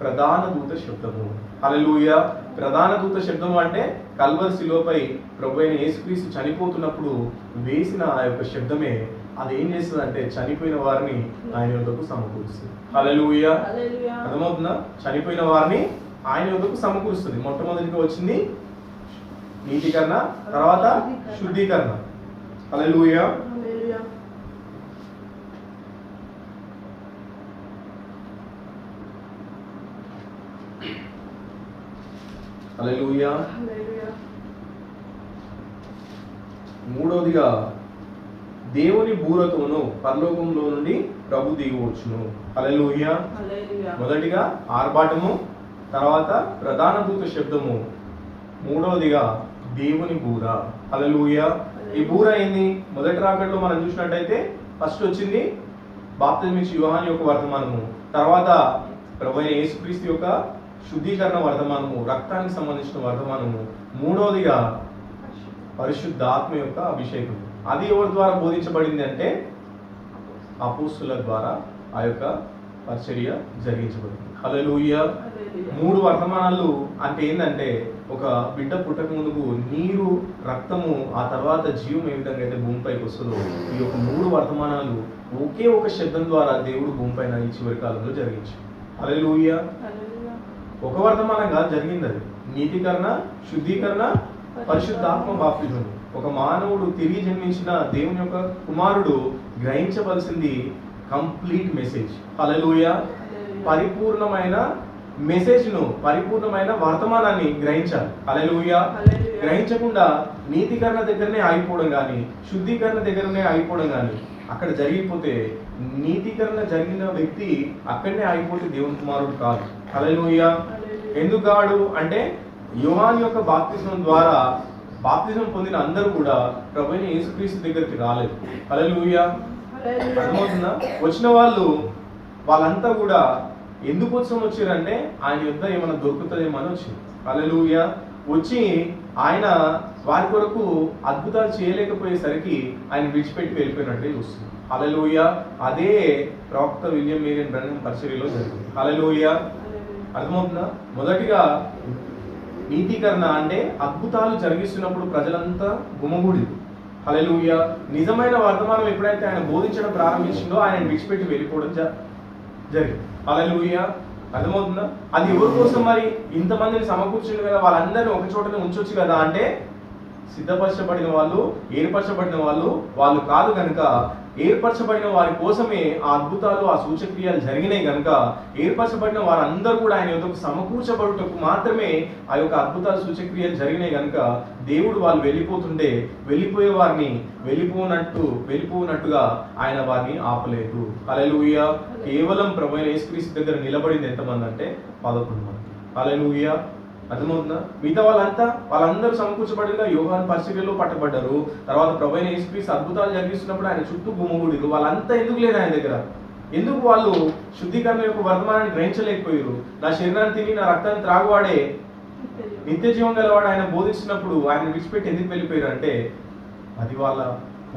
A: ప్రధాన దూత శబ్దము. హల్లెలూయా. ప్రధాన దూత శబ్దము అంటే కల్వరి శిలువపై ప్రభువైన యేసుక్రీస్తు చనిపోతున్నప్పుడు వేసిన ఆ యొక్క శబ్దమే. అది ఏం చేస్తుంది అంటే చనిపోయిన వారిని ఆయన యొద్దకు సమకూరుస్తుంది. హల్లెలూయా. అర్థమవుతుందా? చనిపోయిన వారిని ఆయన యొద్దకు సమకూరుస్తుంది. మొట్టమొదటిగా వచ్చింది నీతీకరణ, తర్వాత శుద్ధీకరణ. హల్లెలూయా. హల్లెలూయా. మూడవదిగా దేవుని బూరతోను పరలోకంలో నుండి ప్రభు దిగివచ్చును. హల్లెలూయా. మొదటిగా ఆర్భాటము, తర్వాత ప్రధాన దూత శబ్దము, మూడవదిగా దేవుని బూర. హల్లెలూయా. ఈ బూర ఏంది? మొదటి రాకడలో మనం చూసినట్టయితే ఫస్ట్ వచ్చింది బాప్తిస్మిచ్చు యోహాను యొక్క వర్తమానము, తర్వాత ప్రభువైన యేసుక్రీస్తు యొక్క శుద్ధీకరణ వర్తమానము, రక్తానికి సంబంధించిన వర్తమానము, మూడవదిగా పరిశుద్ధాత్మ యొక్క అభిషేకం. అది ఎవరి ద్వారా బోధించబడింది అంటే అపోస్తుల ద్వారా ఆ యొక్క పరిచర్య జరిగించబడింది. హల్లెలూయా. 3 వర్తమానాలు అంటే ఏంటంటే ఒక బిడ్డ పుట్టక ముందుకు నీరు, రక్తము, ఆ తర్వాత జీవం ఏ విధంగా అయితే భూమిపైకి వస్తుందో ఈ యొక్క 3 వర్తమానాలు ఒకే ఒక శబ్దం ద్వారా దేవుడు భూమిపైన ఈ చివరి కాలంలో జరిగించాడు. హల్లెలూయా. ఒక వర్తమానం కాదు జరిగింది అది. నీతీకరణ, శుద్ధీకరణ, పరిశుద్ధాత్మ బాప్తిజం. ఒక మానవుడు తిరిగి జన్మించిన దేవుని యొక్క కుమారుడు గ్రహించవలసింది కంప్లీట్ మెసేజ్. హల్లెలూయా. పరిపూర్ణమైన మెసేజ్ను, పరిపూర్ణమైన వర్తమానాన్ని గ్రహించాలి. హల్లెలూయా. గ్రహించకుండా నీతీకరణ దగ్గరనే ఆగిపోవడం కానీ, శుద్ధీకరణ దగ్గరనే ఆగిపోవడం కానీ, అక్కడ జరిగిపోతే నీతీకరణ జరిగిన వ్యక్తి అక్కడనే ఆగిపోతే దేవుని కుమారుడు కాదు. హల్లెలూయా. ఎందుకు కాడు అంటే యోహాను యొక్క బాప్తిజం ద్వారా బాప్తిజం పొందిన అందరూ కూడా ప్రభువైన యేసుక్రీస్తు దగ్గరికి రాలేదు. హల్లెలూయా. అర్థమవుతుందా? వచ్చిన వాళ్ళంతా కూడా ఎందుకు కోసం వచ్చారంటే ఆయన యొద్ద ఏమైనా దొరుకుతుందేమో అని వచ్చింది. హల్లెలూయా. వచ్చి ఆయన వారి కొరకు అద్భుతాలు చేయలేకపోయేసరికి ఆయన విడిచిపెట్టి వెళ్ళిపోయినట్టే చూస్తుంది. హల్లెలూయా. అదే ప్రవక్త విలియం మేరియన్ బ్రన్హం పరిచర్యలో జరిగింది. హల్లెలూయా. అర్థమవుతుందా? మొదటిగా నీతీకరణ అంటే అద్భుతాలు జరిగిస్తున్నప్పుడు ప్రజలంతా గుమగూడి. హల్లెలూయా. నిజమైన వర్తమానం ఎప్పుడైతే ఆయన బోధించడం ప్రారంభించిందో ఆయన విడిచిపెట్టి వెళ్ళిపోవడం జరిగింది. హల్లెలూయా. అర్థమవుతుందా? అది ఎవరి కోసం మరి? ఇంతమందిని సమకూర్చుంది కదా, వాళ్ళందరినీ ఒక చోటనే ఉంచొచ్చు కదా అంటే సిద్ధపరచబడిన వాళ్ళు, ఏర్పరచబడిన వాళ్ళు కాదు కనుక ఏర్పరచబడిన వారి కోసమే ఆ అద్భుతాలు, ఆ సూచక్రియలు జరిగినాయి కనుక ఏర్పరచబడిన వారందరూ కూడా ఆయన యొద్దకు సమకూర్చబడుటకు మాత్రమే ఆ యొక్క అద్భుతాలు, సూచక్రియలు జరిగినాయి కనుక దేవుడు వాళ్ళు వెళ్ళిపోతుంటే వెళ్ళిపోయే వారిని వెళ్ళిపోనట్టుగా ఆయన వారిని ఆపలేదు. హల్లెలూయా. కేవలం ప్రభువైన యేసుక్రీస్తు దగ్గర నిలబడింది ఎంతమంది అంటే 11 మంది. హల్లెలూయా. అర్థమవుతుందా? మిగతా వాళ్ళందరూ సమకూర్చబడిగా యోహాను పరిచర్యలో పట్టబడ్డారు. తర్వాత ప్రభువైన యేసుక్రీస్తు అద్భుతాలు జరిగిస్తున్నప్పుడు ఆయన చుట్టూ గుమ్మగూడిరు. వాళ్ళంతా ఎందుకు లేరు ఆయన దగ్గర? ఎందుకు వాళ్ళు శుద్ధీకరణ యొక్క వర్తమానాన్ని గ్రహించలేకపోయారు? నా శరీరాన్ని తిని నా రక్తాన్ని త్రాగువాడే నిత్య జీవం గలవాడు ఆయన బోధిస్తున్నప్పుడు ఆయన విడిచిపెట్టి ఎందుకు వెళ్ళిపోయారు అంటే అది వాళ్ళ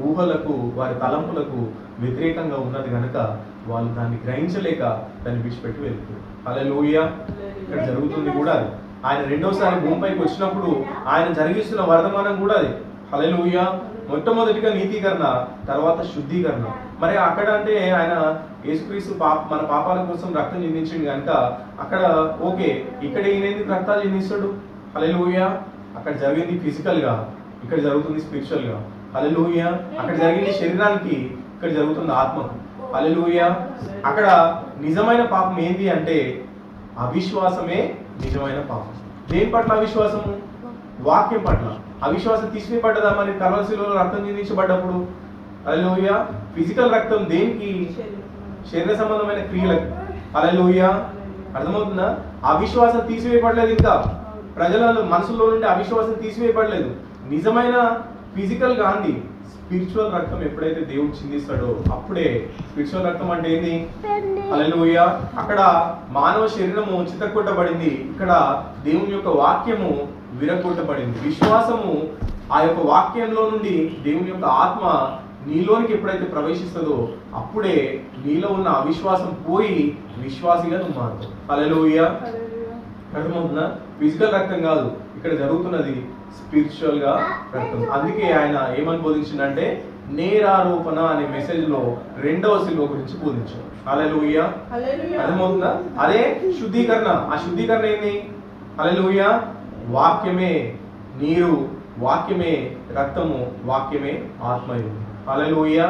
A: ఊహలకు వారి తలంపులకు వ్యతిరేకంగా ఉన్నది కనుక వాళ్ళు దాన్ని గ్రహించలేక దాన్ని విడిచిపెట్టి వెళ్ళిపోయారు. హల్లెలూయా. ఇక్కడ జరుగుతుంది కూడా అది. ఆయన రెండోసారి భూమిపైకి వచ్చినప్పుడు ఆయన జరిగిస్తున్న వర్తమానం కూడా అది. హల్లెలూయా. మొట్టమొదటిగా నీతీకరణ, తర్వాత శుద్ధీకరణ. మరి అక్కడ అంటే ఆయన యేసుక్రీస్తు మన పాపాల కోసం రక్తం చిందించింది కనుక అక్కడ ఓకే, ఇక్కడ ఈయన ఎందుకు రక్తాలు చిందిస్తాడు? హల్లెలూయా. అక్కడ జరిగింది ఫిజికల్ గా, ఇక్కడ జరుగుతుంది స్పిరిచువల్ గా. హల్లెలూయా. అక్కడ జరిగింది శరీరానికి, ఇక్కడ జరుగుతుంది ఆత్మకు. హల్లెలూయా. అక్కడ నిజమైన పాపం ఏంటి అంటే అవిశ్వాసమే నిజమైన పాపం. దేని పట్ల అవిశ్వాసము? వాక్యం పట్ల అవిశ్వాసం తీసివేయబడ్డదా? మరి కల్వరిలో రక్తం చిందించబడ్డప్పుడు. హల్లెలూయా. ఫిజికల్ రక్తం దేనికి? శరీర సంబంధమైన క్రియలకు. హల్లెలూయా. అర్థమవుతుందా? అవిశ్వాసం తీసివేయబడలేదు. ఇంకా ప్రజల మనసులో నుండి అవిశ్వాసం తీసివేయబడలేదు. నిజమైన ఫిజికల్ గాంధీ స్పిరిచువల్ రక్తం ఎప్పుడైతే దేవుడు చిందిస్తాడో అప్పుడే. స్పిరిచువల్ రక్తం అంటే ఏంది? హల్లెలూయా. అక్కడ మానవ శరీరము చితక్కొట్టబడింది, ఇక్కడ దేవుని యొక్క వాక్యము విరగొట్టబడింది. విశ్వాసము ఆ యొక్క వాక్యంలో నుండి దేవుని యొక్క ఆత్మ నీలోనికి ఎప్పుడైతే ప్రవేశిస్తుందో అప్పుడే నీలో ఉన్న అవిశ్వాసం పోయి విశ్వాసిగా నువ్వు మారుతావు. హల్లెలూయా. అర్థమవుతుందా? ఫిజికల్ రక్తం కాదు, ఇక్కడ జరుగుతున్నది స్పిరిచువల్ గా రక్తం. అందుకే ఆయన ఏమని బోధించిందంటే నేరారోపణ అనే మెసేజ్ లో రెండవ శిలువ గురించి బోధించారు. హల్లెలూయా. అర్థమవుతుందా? అదే శుద్ధీకరణ. ఆ శుద్ధీకరణ ఏంది? హల్లెలూయా. వాక్యమే నీరు, వాక్యమే రక్తము, వాక్యమే ఆత్మయు. హల్లెలూయా.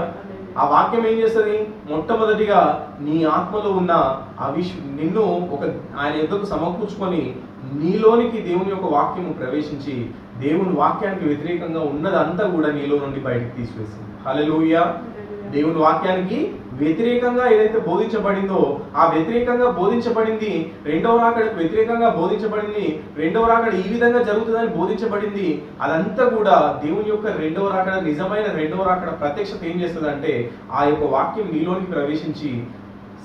A: ఆ వాక్యం ఏం చేస్తుంది? మొట్టమొదటిగా నీ ఆత్మలో ఉన్న నిన్ను ఒక ఆయన ఎద్దకు సమకూర్చుకొని నీలోనికి దేవుని యొక్క వాక్యము ప్రవేశించి దేవుని వాక్యానికి వ్యతిరేకంగా ఉన్నదంతా కూడా నీలో నుండి బయటకు తీసివేస్తుంది. హల్లెలూయా. దేవుని వాక్యానికి వ్యతిరేకంగా ఏదైతే బోధించబడిందో ఆ వ్యతిరేకంగా బోధించబడింది, రెండవ రాకడకు వ్యతిరేకంగా బోధించబడింది, రెండవ రాకడ ఈ విధంగా జరుగుతుందని బోధించబడింది, అదంతా కూడా దేవుని యొక్క రెండవ రాకడ, నిజమైన రెండవ రాకడ ప్రత్యక్షత ఏం చేస్తుంది అంటే ఆ యొక్క వాక్యం నీలోనికి ప్రవేశించి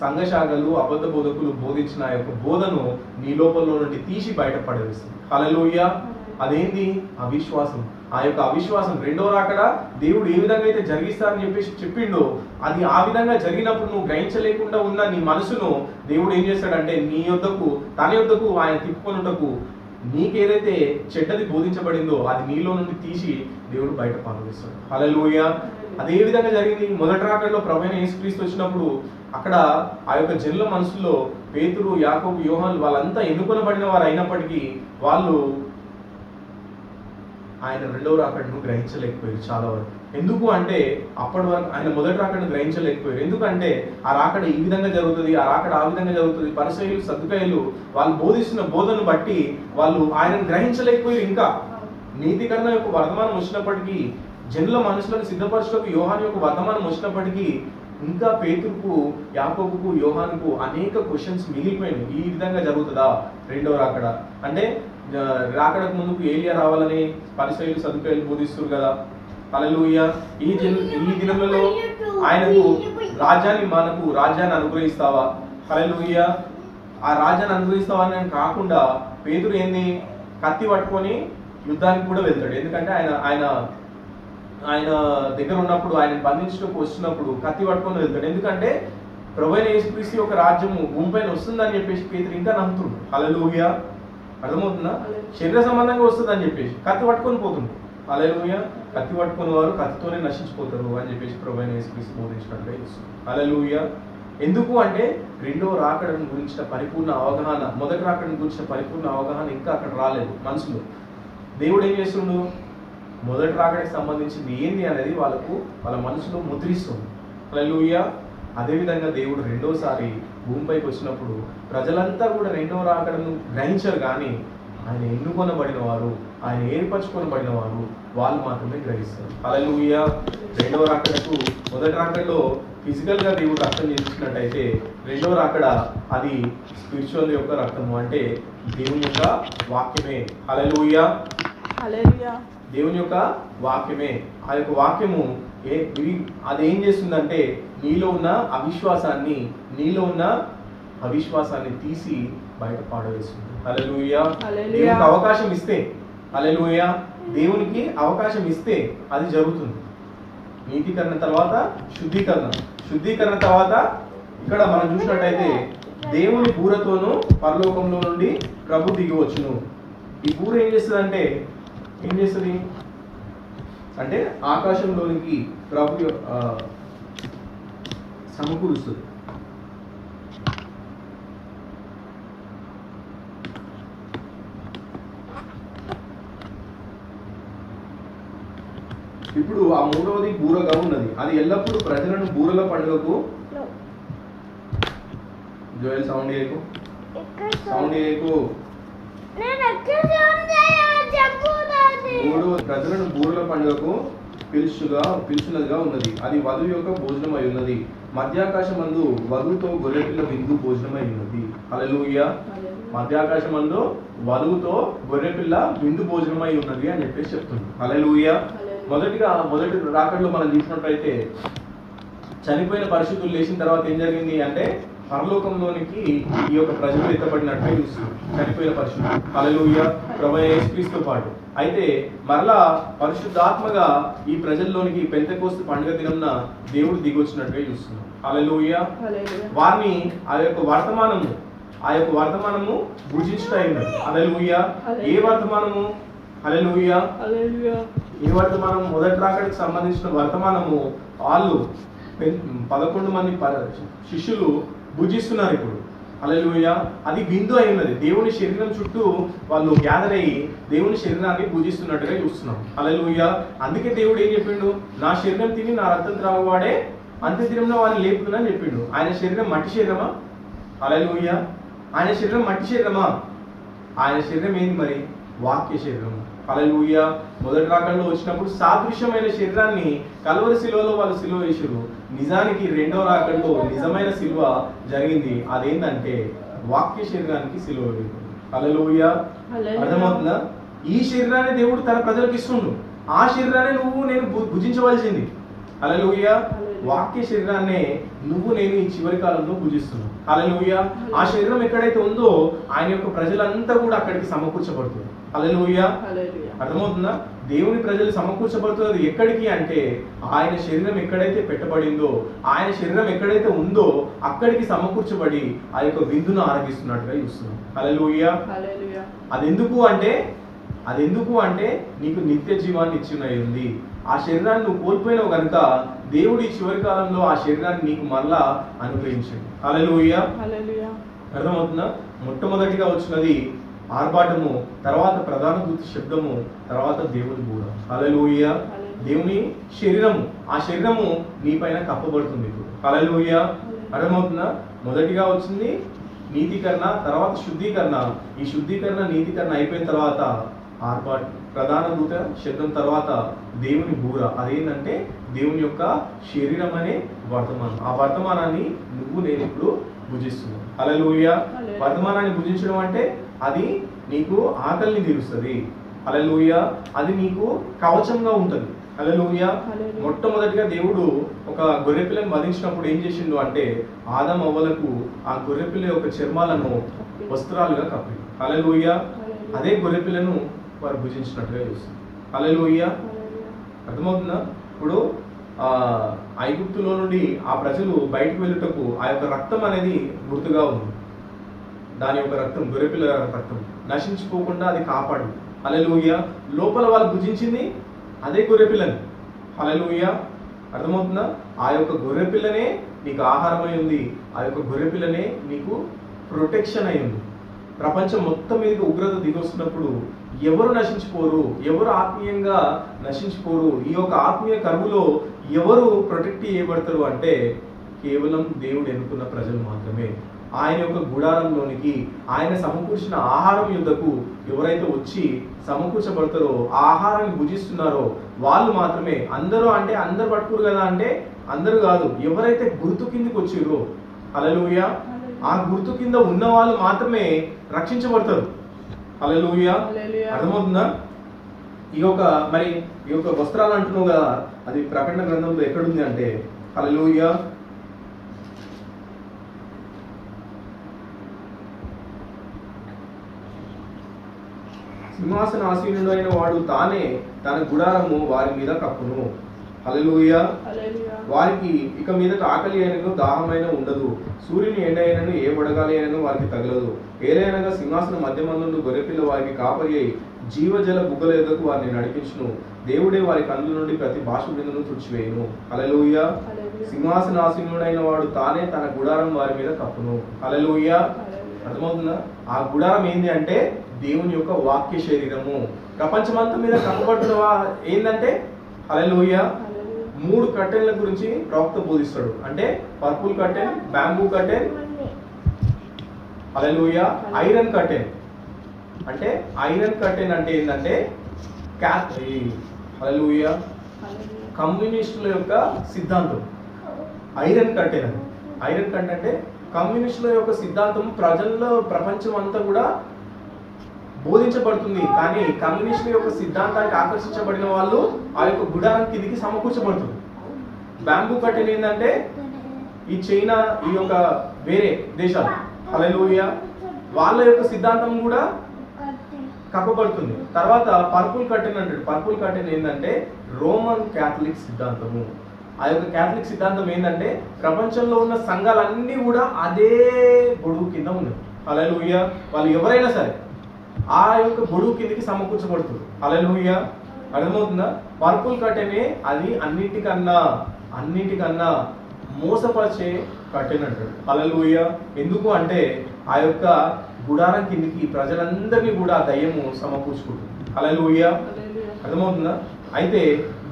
A: సంఘశాఖలు అబద్ధ బోధకులు బోధించిన ఆ యొక్క బోధను నీ లోపల నుండి తీసి బయటపడేస్తుంది. హల్లెలూయా. అదేంటి? అవిశ్వాసం. ఆ యొక్క అవిశ్వాసం రెండో రాకడ దేవుడు ఏ విధంగా అయితే జరిగిస్తారని చెప్పిండో అది ఆ విధంగా జరిగినప్పుడు నువ్వు గ్రహించలేకుండా ఉన్న నీ మనసును దేవుడు ఏం చేస్తాడంటే తన యొద్దకు ఆయన తిప్పుకొనుటకు నీకేదైతే చెడ్డది బోధించబడిందో అది నీలో నుండి తీసి దేవుడు బయట పారవేస్తాడు. హల్లెలూయా. అదే విధంగా జరిగింది మొదటి రాకడలో ప్రభువైన యేసుక్రీస్తు వచ్చినప్పుడు. అక్కడ ఆ యొక్క జనుల మనసులో పేతురు, యాకోబు, యోహాను వాళ్ళంతా ఎన్నుకొనబడిన వారు అయినప్పటికీ వాళ్ళు ఆయన రెండవ రాకడను గ్రహించలేకపోయారు చాలా వరకు. ఎందుకు అంటే అప్పటి వరకు ఆయన మొదటి రాకడను గ్రహించలేకపోయారు. ఎందుకంటే ఆ రాకడ ఈ విధంగా జరుగుతుంది, ఆ రాకడ ఆ విధంగా జరుగుతుంది, పరిసయ్యులు సద్దుకాయలు వాళ్ళు బోధిస్తున్న బోధను బట్టి వాళ్ళు ఆయనను గ్రహించలేకపోయారు. ఇంకా నీతికరణ యొక్క వర్తమానం వచ్చినప్పటికీ, జనుల మనసులను సిద్ధపరచుటకు యోహాను యొక్క వర్తమానం వచ్చినప్పటికీ ఇంకా పేతురుకు, యాకోబుకు, యోహానుకు అనేక క్వశ్చన్స్ మిగిలిపోయినాయి. ఈ విధంగా జరుగుతుందా రెండవ రాకడ? అంటే రాకడకు ముందుకు ఏలియా రావాలని పరిసయ్యులు సద్దుకాయలు బోధిస్తారు కదా. హల్లెలూయా. ఈ దినములలో మనకు రాజ్యాన్ని అనుగ్రహిస్తావా? హల్లెలూయా. ఆ రాజ్యాన్ని అనుగ్రహిస్తావా అని కాకుండా పేతురు ఏంది? కత్తి పట్టుకొని యుద్ధానికి కూడా వెళ్తాడు. ఎందుకంటే ఆయన దగ్గర ఉన్నప్పుడు, ఆయన బంధించడానికి వచ్చినప్పుడు కత్తి పట్టుకొని వెళ్తాడు. ఎందుకంటే ప్రభువైన యేసుక్రీస్తు యొక్క రాజ్యము భూమిపైన వస్తుందని చెప్పేసి పేతురు ఇంకా నమ్ముతుండు. హల్లెలూయా. అర్థమవుతుందా? శరీర సంబంధంగా వస్తుందని చెప్పేసి కత్తి పట్టుకొని పోతుండు. హల్లెలూయా. కత్తి పట్టుకున్న వారు కత్తితోనే నశించిపోతారు అని చెప్పేసి ప్రభువైన యేసుక్రీస్తు బోధించినట్లే ఇస్తుంది. హల్లెలూయా. ఎందుకు అంటే రెండవ రాకడను గురించిన పరిపూర్ణ అవగాహన, మొదటి రాకడను గురించిన పరిపూర్ణ అవగాహన ఇంకా అక్కడ రాలేదు మనసులో. దేవుడు ఏం చేస్తుండు? మొదటి రాకడకి సంబంధించింది ఏంది అనేది వాళ్ళ మనసులో ముద్రిస్తుంది. హల్లెలూయా. అదేవిధంగా దేవుడు రెండోసారి భూమిపైకి వచ్చినప్పుడు ప్రజలంతా కూడా రెండవ రాకడను గ్రహించరు, కానీ ఆయన ఎన్నుకొనబడిన వారు, ఆయన ఏర్పరచుకొనబడిన వారు, వాళ్ళు మాత్రమే గ్రహిస్తారు. హల్లెలూయా. రెండవ రాకడకు మొదటి రాకడలో ఫిజికల్గా దేవుడు రక్తం చేసినట్టయితే రెండవ రాకడ అది స్పిరిచువల్ యొక్క రక్తము, అంటే దేవుని యొక్క వాక్యమే. హల్లెలూయా. దేవుని యొక్క వాక్యమే. ఆ యొక్క వాక్యము అదేం చేస్తుందంటే నీలో ఉన్న అవిశ్వాసాన్ని, నీలో ఉన్న అవిశ్వాసాన్ని తీసి బయట పాడవేస్తుంది. హల్లెలూయా. దేవునికి అవకాశం ఇస్తే, హల్లెలూయా, దేవునికి అవకాశం ఇస్తే అది జరుగుతుంది. నీతికరణ తర్వాత శుద్ధీకరణ, శుద్ధీకరణ తర్వాత ఇక్కడ మనం చూసినట్టయితే దేవుని బూరతోనూ పరలోకంలో నుండి ప్రభు దిగి వచ్చును. ఈ బూర ఏం చేస్తుంది అంటే ఆకాశంలోనికి ప్రభు సమకూరుస్తుంది. ఇప్పుడు ఆ మూడవది బూరగా ఉన్నది. అది ఎల్లప్పుడూ ప్రజలను బూరల పండుగకు జోయల్ సౌండ్ చేయకు, సౌండ్ చేయకు. ప్రజలను బూరల పండుగకు పిలుచున్నదిగా ఉన్నది. అది వధువు యొక్క భోజనం అయి ఉన్నది. మధ్యాకాశమందు వధువుతో గొర్రెపిల్ల విందు భోజనం అయి ఉన్నది. హల్లెలూయా. మధ్యాకాశమందు వధువుతో గొర్రెపిల్ల విందు భోజనం అయి ఉన్నది అని చెప్పేసి చెప్తుంది. హల్లెలూయా. మొదటి రాకడలో మనం చూసినట్లయితే చనిపోయిన పరిశుద్ధులు లేచిన తర్వాత ఏం జరిగింది అంటే పరలోకంలోనికి ఈ యొక్క ప్రజలు ఎత్తబడినట్టుగా చూస్తుంది చనిపోయిన పరిశుద్ధులు. హల్లెలూయా. ప్రభువైన యేసుక్రీస్తుతో పాటు అయితే మరలా పరిశుద్ధాత్మగా ఈ ప్రజల్లోనికి పెంతెకోస్తు పండుగ దినంన దేవుడు దిగొచ్చినట్టుగా చూస్తున్నాం. హల్లెలూయా. వారిని ఆ యొక్క వర్తమానము భుజించుటైనది. హల్లెలూయా. ఏ వర్తమానము? హల్లెలూయా. ఈ వర్తమానం మొదటి రాకడికి సంబంధించిన వర్తమానము వాళ్ళు 11 మంది శిష్యులు భుజిస్తున్నారు ఇప్పుడు. హల్లెలూయా. అది విందు అయి ఉన్నది. దేవుని శరీరం చుట్టూ వాళ్ళు గ్యాదర్ అయ్యి దేవుని శరీరాన్ని పూజిస్తున్నట్టుగా చూస్తున్నాం. హల్లెలూయా. అందుకే దేవుడు ఏం చెప్పిండు? నా శరీరం తిని నా రక్తం త్రాగువాడే అంత్య దినంలో వాళ్ళని లేపుతుందని చెప్పిండు. ఆయన శరీరం మట్టి శరీరమా? హల్లెలూయా. ఆయన శరీరం మట్టి శరీరమా? ఆయన శరీరం ఏంది మరి? వాక్య శరీరం. హల్లెలూయా. మొదటి రాకడలో వచ్చినప్పుడు సాదృశ్యమైన శరీరాన్ని కల్వరి శిలువలో వాళ్ళు సిలువ వేసారు. నిజానికి రెండవ రాకడలో నిజమైన సిలువ జరిగింది. అదేంటంటే వాక్య శరీరానికి సిలువ వేయడం. హల్లెలూయా. అర్థమవుతుందా? ఈ శరీరాన్ని దేవుడు తన ప్రజలకు ఇస్తుండు. ఆ శరీరాన్ని నువ్వు నేను భుజించవలసింది. హల్లెలూయా. వాక్య శరీరాన్నే నువ్వు నేను ఈ చివరి కాలంలో పూజిస్తున్నావు. హల్లెలూయా. ఆ శరీరం ఎక్కడైతే ఉందో ఆయన యొక్క ప్రజలంతా కూడా అక్కడికి సమకూర్చబడుతుంది. హల్లెలూయా. అర్థమవుతుందా? దేవుని ప్రజలు సమకూర్చబడుతున్నది ఎక్కడికి అంటే ఆయన శరీరం ఎక్కడైతే పెట్టబడిందో, ఆయన శరీరం ఎక్కడైతే ఉందో అక్కడికి సమకూర్చబడి ఆ యొక్క విందును ఆరగిస్తున్నట్టుగా చూస్తున్నాం. హల్లెలూయా. అదెందుకు అంటే నీకు నిత్య జీవాన్ని ఇచ్చినది ఉంది. ఆ శరీరాన్ని నువ్వు కోల్పోయినావు కనుక దేవుడు ఈ చివరి కాలంలో ఆ శరీరాన్ని నీకు మళ్ళా అనుగ్రహించండి. హల్లెలూయా. అర్థమవుతుందా? మొట్టమొదటిగా వచ్చినది ఆర్భాటము, తర్వాత ప్రధాన దూత శబ్దము, తర్వాత దేవుని బూర. హల్లెలూయా. దేవుని శరీరము, ఆ శరీరము నీ పైన కప్పబడుతుంది ఇప్పుడు. హల్లెలూయా. అర్థమవుతుందా? మొదటిగా వచ్చింది నీతికరణ, తర్వాత శుద్ధీకరణ. ఈ శుద్ధీకరణ నీతికరణ అయిపోయిన తర్వాత ఆర్భాటం, ప్రధాన దూత శబ్దం, తర్వాత దేవుని బూర. అదేంటంటే దేవుని యొక్క శరీరం అనే వర్తమానం. ఆ వర్తమానాన్ని నువ్వు నేను ఇప్పుడు భుజిస్తున్నావు. హల్లెలూయా. వర్తమానాన్ని భుజించడం అంటే అది నీకు ఆకలిని తీరుస్తుంది. హల్లెలూయా. అది నీకు కవచంగా ఉంటుంది. హల్లెలూయా. మొట్టమొదటిగా దేవుడు ఒక గొర్రెపిల్లను వధించినప్పుడు ఏం చేసిండు అంటే ఆదం అవ్వలకు ఆ గొర్రెపిల్ల యొక్క చర్మాలను వస్త్రాలుగా కప్పి. హల్లెలూయా. అదే గొర్రెపిల్లను వారు భుజించినట్టుగా చూస్తుంది. హల్లెలూయా. అర్థమవుతుందా? ఇప్పుడు ఐగుప్తులో నుండి ఆ ప్రజలు బయటకు వెళ్ళుటకు ఆ యొక్క రక్తం అనేది గుర్తుగా ఉంది. దాని యొక్క రక్తం, గొర్రెపిల్ల రక్తం నశించిపోకుండా అది కాపాడు. హల్లెలూయా. లోపల వాళ్ళు భుజించింది అదే గొర్రెపిల్లని. హల్లెలూయా. అర్థమవుతుందా? ఆ యొక్క గొర్రెపిల్లనే నీకు ఆహారమై ఉంది. ఆ యొక్క గొర్రెపిల్లనే నీకు ప్రొటెక్షన్ అయి ఉంది. ప్రపంచం మొత్తం మీదకి ఉగ్రత దిగొస్తున్నప్పుడు ఎవరు నశించిపోరు, ఎవరు ఆత్మీయంగా నశించిపోరు. ఈ యొక్క ఆత్మీయ కరువులో ఎవరు ప్రొటెక్ట్ చేయబడతారు అంటే కేవలం దేవుడు ఎన్నుకున్న ప్రజలు మాత్రమే. ఆయన యొక్క గుడారంలోనికి ఆయన సమకూర్చిన ఆహారం యుద్ధకు ఎవరైతే వచ్చి సమకూర్చబడతారో ఆ ఆహారాన్ని భుజిస్తున్నారో వాళ్ళు మాత్రమే. అందరూ అంటే అందరు పట్టుకోరు కదా అంటే అందరూ కాదు, ఎవరైతే గుర్తు కిందకి వచ్చిరో హల్లెలూయా ఆ గుర్తు కింద ఉన్న వాళ్ళు మాత్రమే రక్షించబడతారు. హల్లెలూయా. అర్థమవుతుందా? ఈ యొక్క వస్త్రాలు అంటున్నావు కదా, అది ప్రకటన గ్రంథంలో ఎక్కడుంది అంటే హల్లెలూయా సింహాసన ఆసీనుడైన వాడు తానే తన గుడారము వారి మీద కప్పును. హల్లెలూయా. వారికి ఇక మీదట ఆకలి అయినను దాహమైన ఉండదు, సూర్యుని ఎండ అయినను ఏ వడగాలి అయినను వారికి తగలదు. ఏలైనగా సింహాసన మధ్యమందు గొర్రెపిల్ల వారికి కాపరి అయి జీవజల బుగ్గల ఎదుకు వారిని నడిపించును. దేవుడే వారి కన్నుల నుండి ప్రతి భాష బిందును తుడిచివేయును. హల్లెలూయా. సింహాసనాసీనుడైన వాడు తానే తన గుడారం వారి మీద కప్పును. హల్లెలూయా. అర్థమవుతుందా? ఆ గుడారం ఏంది అంటే దేవుని యొక్క వాక్య శరీరము. ప్రపంచమంతా మీద కప్పబడుతున్న ఏంటంటే హల్లెలూయా 3 కర్టెన్ల గురించి ప్రవక్త బోధిస్తాడు. అంటే పర్పుల్ కర్టెన్, బ్యాంబూ కర్టెన్, హల్లెలూయా ఐరన్ కర్టెన్. అంటే ఐరన్ కర్టెన్ అంటే ఏంటంటే హల్లెలూయా కమ్యూనిస్టుల యొక్క సిద్ధాంతం ఐరన్ కర్టెన్ అని. ఐరన్ కర్టెన్ అంటే కమ్యూనిస్టుల యొక్క సిద్ధాంతం ప్రపంచం అంతా కూడా బోధించబడుతుంది. కానీ కమ్యూనిస్టుల యొక్క సిద్ధాంతానికి ఆకర్షించబడిన వాళ్ళు ఆ యొక్క గుడారం కిందికి సమకూర్చబడుతుంది. బ్యాంబూ కర్టెన్ ఏంటంటే ఈ చైనా, ఈ యొక్క వేరే దేశాలు హల్లెలూయా వాళ్ళ యొక్క సిద్ధాంతం కూడా కప్పబడుతుంది. తర్వాత పర్పుల్ కర్టెన్ అంటాడు. పర్పుల్ కర్టెన్ ఏంటంటే రోమన్ క్యాథలిక్ సిద్ధాంతము. ఆ యొక్క క్యాథలిక్ సిద్ధాంతం ఏంటంటే ప్రపంచంలో ఉన్న సంఘాలన్నీ కూడా అదే గొడుగు కింద ఉన్నాయి. హల్లెలూయా. వాళ్ళు ఎవరైనా సరే ఆ యొక్క గొడుగు కిందికి సమకూర్చబడుతుంది. హల్లెలూయా. అర్థమవుతుందా? పర్పుల్ కర్టెనే అది అన్నిటికన్నా మోసపరిచే కర్టెన్ అంటాడు. హల్లెలూయా. ఎందుకు అంటే ఆ యొక్క గుడారం కిందికి ప్రజలందరినీ కూడా దయ్యము సమకూర్చుకుంటుంది. హల్లెలూయా. అర్థమవుతుందా? అయితే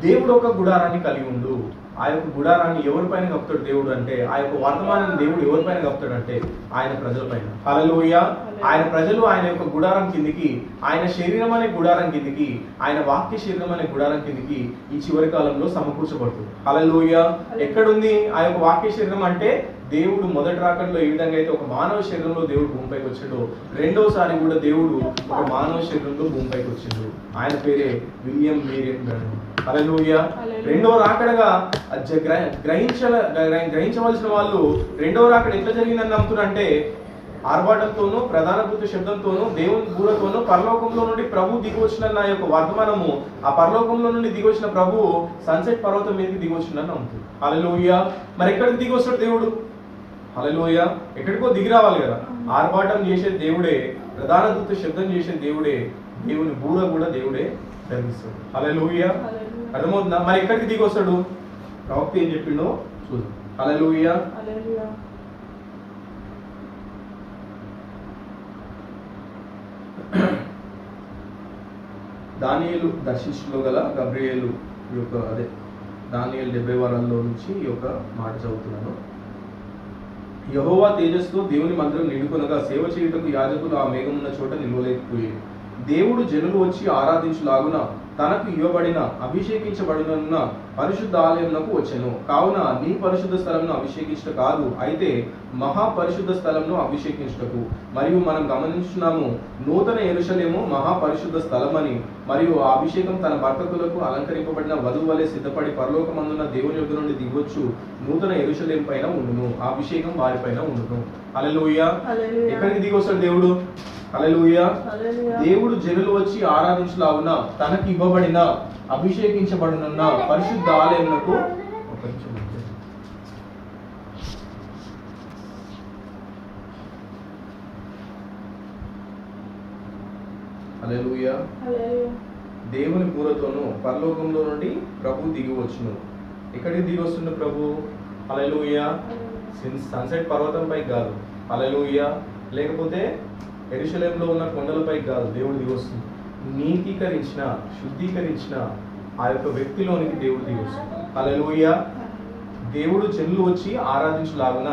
A: దేవుడు ఒక గుడారాన్ని కలిగి ఉండు. ఆ యొక్క గుడారాన్ని ఎవరిపైన కప్పుతాడు దేవుడు అంటే, ఆ యొక్క వర్తమానాన్ని దేవుడు ఎవరిపైన కప్పుతాడు అంటే ఆయన ప్రజల పైన. హల్లెలూయా. ఆయన ప్రజలు ఆయన యొక్క గుడారం కిందికి, ఆయన శరీరం అనే గుడారం కిందికి, ఆయన వాక్య శరీరం అనే గుడారం కిందికి ఈ చివరి కాలంలో సమకూర్చబడుతుంది. హల్లెలూయా. ఎక్కడుంది ఆ యొక్క వాక్య శరీరం అంటే దేవుడు మొదటి రాకడలో ఏ విధంగా అయితే ఒక మానవ శరీరంలో దేవుడు భూమిపైకి వచ్చాడో రెండోసారి కూడా దేవుడు ఒక మానవ శరీరంలో భూమిపైకి వచ్చిండు. ఆయన పేరే విలియం మేరియన్ బ్రానమ్. హల్లెలూయా. రెండో రాకడగా గ్రహించవలసిన వాళ్ళు రెండో రాకడ ఎట్లా జరిగిందని నమ్ముతున్నారంటే ఆర్భాటంతోనూ ప్రధాన కృత శబ్దంతోనూ దేవుని బూరతోనూ పరలోకంలో నుండి ప్రభు దిగి వచ్చిన యొక్క వర్తమానము, ఆ పరలోకంలో నుండి దిగి వచ్చిన ప్రభు సన్సెట్ పర్వతం మీదకి దిగి వచ్చిందని నమ్ముతుంది. హల్లెలూయా. మరి ఎక్కడికి దిగి వస్తాడు దేవుడు? హల్లెలూయా. ఎక్కడికో దిగి రావాలి కదా. ఆర్భాటం చేసే దేవుడే, ప్రధాన దూత శబ్దం చేసే దేవుడే, దేవుని బూర కూడా దేవుడే ధరిస్తాడు. హల్లెలూయా. అర్థమవుతుందా? మరి ఎక్కడికి దిగి వస్తాడు? ప్రవక్త ఏం చెప్పిండో చూద్దాం. హల్లెలూయా. దానియేలు దర్శించులో గల గబ్రియేలు యొక్క దానియేలు 70 వారాల్లో నుంచి ఈ యొక్క మాట చదువుతున్నాను. యెహోవా తేజస్సుతో దేవుని మందిరం నిండుకొనగా సేవ చేయుటకు యాజకులు ఆ మేఘమున్న చోట నిలవలేకపోయారు. దేవుడు జనులు వచ్చి ఆరాధించులాగున తనకు ఇవ్వబడిన అభిషేకించబడిన పరిశుద్ధ ఆలయంకు వచ్చెను. కావున నీ పరిశుద్ధ స్థలంను అభిషేకించట కాదు, అయితే మహాపరిశుద్ధ స్థలంను అభిషేకించటకు. మరియు మనం గమనించున్నాము, నూతన యెరూషలేము మహాపరిశుద్ధ స్థలమని, మరియు ఆ అభిషేకం తన భర్తకులకు అలంకరింపబడిన వధువు వలె సిద్ధపడి పరలోకమందున్న దేవుని యొద్ద నుండి దిగొచ్చు నూతన యెరూషలేము పైన ఉండును. ఆ అభిషేకం వారిపైన ఉండును. హల్లెలూయా. ఎక్కడికి దిగొస్తాడు దేవుడు? హల్లెలూయా. దేవుడు జనులు వచ్చి ఆరాధించులాగున తనకి ఇవ్వబడిన అభిషేకించబడిన పరిశుద్ధ ఆలయమునకు హల్లెలూయా. దేవుని పూరతోను పరలోకంలో నుండి ప్రభు దిగి వచ్చును. ఎక్కడికి దిగి వస్తున్న ప్రభు? హల్లెలూయా. సన్సెట్ పర్వతంపై కాదు. హల్లెలూయా. లేకపోతే యెరూషలేములో ఉన్న కొండలపై కాదు దేవుడు దిగి వస్తుంది. నీతీకరించిన, శుద్ధీకరించిన ఆ యొక్క వ్యక్తిలోనికి దేవుడు దిగి వస్తుంది. హల్లెలూయా. దేవుడు జనులు వచ్చి ఆరాధించులాగున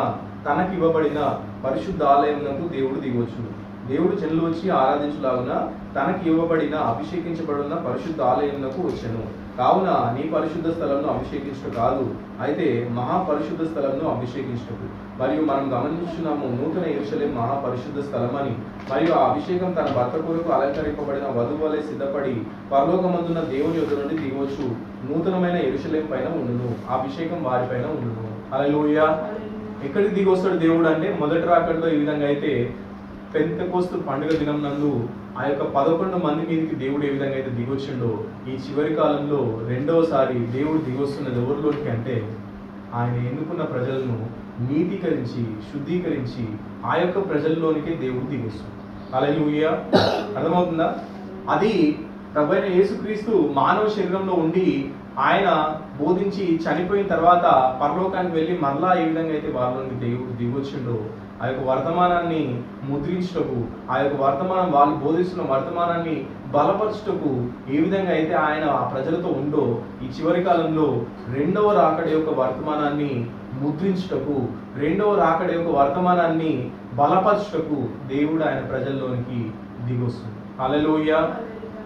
A: తనకి ఇవ్వబడిన పరిశుద్ధ ఆలయమునకు దేవుడు దిగొచ్చును. దేవుడు జనులు వచ్చి ఆరాధించులాగున తనకి ఇవ్వబడిన అభిషేకించబడిన పరిశుద్ధ ఆలయమునకు వచ్చెను. కావున నీ పరిశుద్ధ స్థలంను అభిషేకించడం కాదు, అయితే మహాపరిశుద్ధ స్థలంను అభిషేకించటకు. మరియు మనం గమనించున్నాము, నూతన యెరూషలేము మహాపరిశుద్ధ స్థలం అని. మరియు ఆ అభిషేకం తన భర్త కొరకు అలంకరింపబడిన వధువు వలె సిద్ధపడి పరలోకమందున్న దేవుని యొద్ద నుండి దిగవచ్చు నూతనమైన యెరూషలేము పైన ఉండును. ఆ అభిషేకం వారిపైన ఉండును. హల్లెలూయా. ఎక్కడికి దిగి వస్తాడు దేవుడు అంటే, మొదటి రాకడలో ఈ విధంగా అయితే పెంతెకోస్తు పండుగ దినం నందు ఆ యొక్క 11 మంది మీదకి దేవుడు ఏ విధంగా అయితే దిగొచ్చిండో, ఈ చివరి కాలంలో రెండవసారి దేవుడు దిగొస్తున్నది ఎవరిలోనికి అంటే, ఆయన ఎన్నుకున్న ప్రజలను నీతీకరించి శుద్ధీకరించి ఆ యొక్క ప్రజల్లోనికే దేవుడు దిగొస్తుంది. హల్లెలూయా. అర్థమవుతుందా? అది ప్రభువైన యేసుక్రీస్తు మానవ శరీరంలో ఉండి ఆయన బోధించి చనిపోయిన తర్వాత పరలోకానికి వెళ్ళి మరలా ఏ విధంగా అయితే వాళ్ళని దేవుడు దిగొచ్చిండో, ఆ యొక్క వర్తమానాన్ని ముద్రించుటకు, ఆ యొక్క వర్తమానం వాళ్ళు బోధిస్తున్న వర్తమానాన్ని బలపరచుటకు ఏ విధంగా అయితే ఆయన ఆ ప్రజలతో ఉందో, ఈ చివరి కాలంలో రెండవ రాకడ యొక్క వర్తమానాన్ని ముద్రించుటకు, రెండవ రాకడ యొక్క వర్తమానాన్ని బలపరచుటకు దేవుడు ఆయన ప్రజల్లోనికి దిగొస్తుంది. హల్లెలూయా.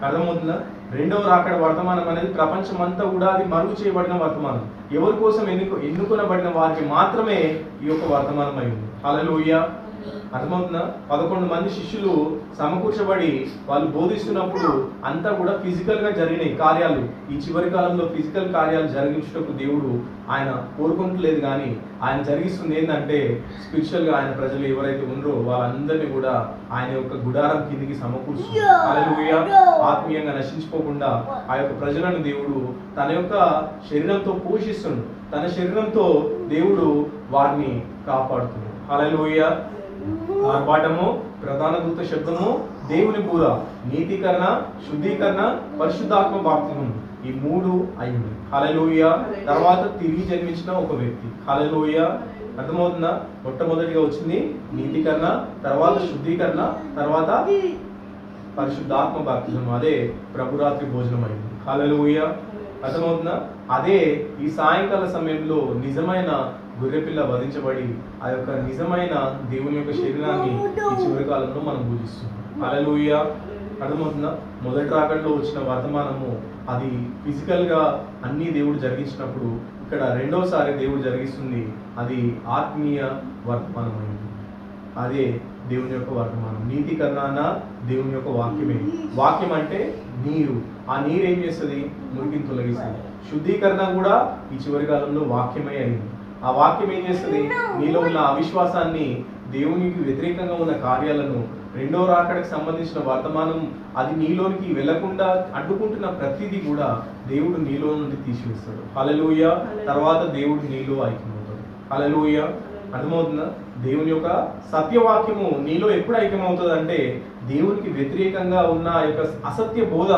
A: అర్థమవుతుందా? రెండవ రాకడ వర్తమానం అనేది ప్రపంచమంతా కూడా అది మరుగు చేయబడిన వర్తమానం. ఎవరి కోసం ఎన్నుకొనబడిన వారికి మాత్రమే ఈ యొక్క వర్తమానం అయింది. హల్లెలూయా. అర్థమవుతుందా? 11 మంది శిష్యులు సమకూర్చబడి వాళ్ళు బోధిస్తున్నప్పుడు అంతా కూడా ఫిజికల్ గా జరిగినాయి కార్యాలు. ఈ చివరి కాలంలో ఫిజికల్ కార్యాలు జరిగించుటకు దేవుడు ఆయన కోరుకుంటలేదు, కానీ ఆయన జరిగిస్తుంది ఏంటంటే, స్పిరిచువల్ గా ఆయన ప్రజలు ఎవరైతే ఉన్నారో వాళ్ళందరినీ కూడా ఆయన యొక్క గుడారం కిందికి సమకూర్చుతుంది. హల్లెలూయా. ఆత్మీయంగా నశించుకోకుండా ఆ యొక్క ప్రజలను దేవుడు తన యొక్క శరీరంతో పోషిస్తుండు. తన శరీరంతో దేవుడు వారిని కాపాడుతుంది. హల్లెలూయా. ఆర్భాటము, ప్రధాన దూత శబ్దము, దేవుని బూర, నీతీకరణ, శుద్ధీకరణ, పరిశుద్ధాత్మ బాప్తిజం, ఈ 3 అయ్యింది. హల్లెలూయా. తర్వాత తిరిగి జన్మించిన ఒక వ్యక్తి. హల్లెలూయా. అర్థమవుతుందా? మొట్టమొదటిగా వచ్చింది నీతీకరణ, తర్వాత శుద్ధీకరణ, తర్వాత పరిశుద్ధాత్మ బాప్తిజం. అదే ప్రభురాత్రి భోజనం అయింది. హల్లెలూయా. అర్థమవుతుందా? అదే ఈ సాయంకాల సమయంలో నిజమైన గొర్రెపిల్ల వధించబడి ఆ యొక్క నిజమైన దేవుని యొక్క శరీరాన్ని ఈ చివరి కాలంలో మనం పూజిస్తున్నాం. హల్లెలూయా. అర్థమవుతుందా? మొదటి రాకడలో వచ్చిన వర్తమానము అది ఫిజికల్ గా అన్ని దేవుడు జరిగించినప్పుడు, ఇక్కడ రెండోసారి దేవుడు జరిగిస్తుంది అది ఆత్మీయ వర్తమానమైంది. అదే దేవుని యొక్క వర్తమానం. నీతికరణ దేవుని యొక్క వాక్యమే. వాక్యం అంటే నీరు. ఆ నీరు ఏం చేస్తుంది? మురికిని తొలగిస్తుంది. శుద్ధీకరణ కూడా ఈ చివరి కాలంలో వాక్యమే అయింది. ఆ వాక్యం ఏం చేస్తుంది? నీలో ఉన్న అవిశ్వాసాన్ని, దేవునికి వ్యతిరేకంగా ఉన్న కార్యాలను, రెండో రాకడకు సంబంధించిన వర్తమానం అది నీలోనికి వెళ్లకుండా అడ్డుకుంటున్న ప్రతిదీ కూడా దేవుడు నీలో నుండి తీసివేస్తాడు. హల్లెలూయా. తర్వాత దేవుడు నీలో ఐక్యమవుతాడు. హల్లెలూయా. అర్థమవుతుందా? దేవుని యొక్క సత్యవాక్యము నీలో ఎప్పుడు ఐక్యమవుతుంది అంటే, దేవునికి వ్యతిరేకంగా ఉన్న ఆ యొక్క అసత్య బోధ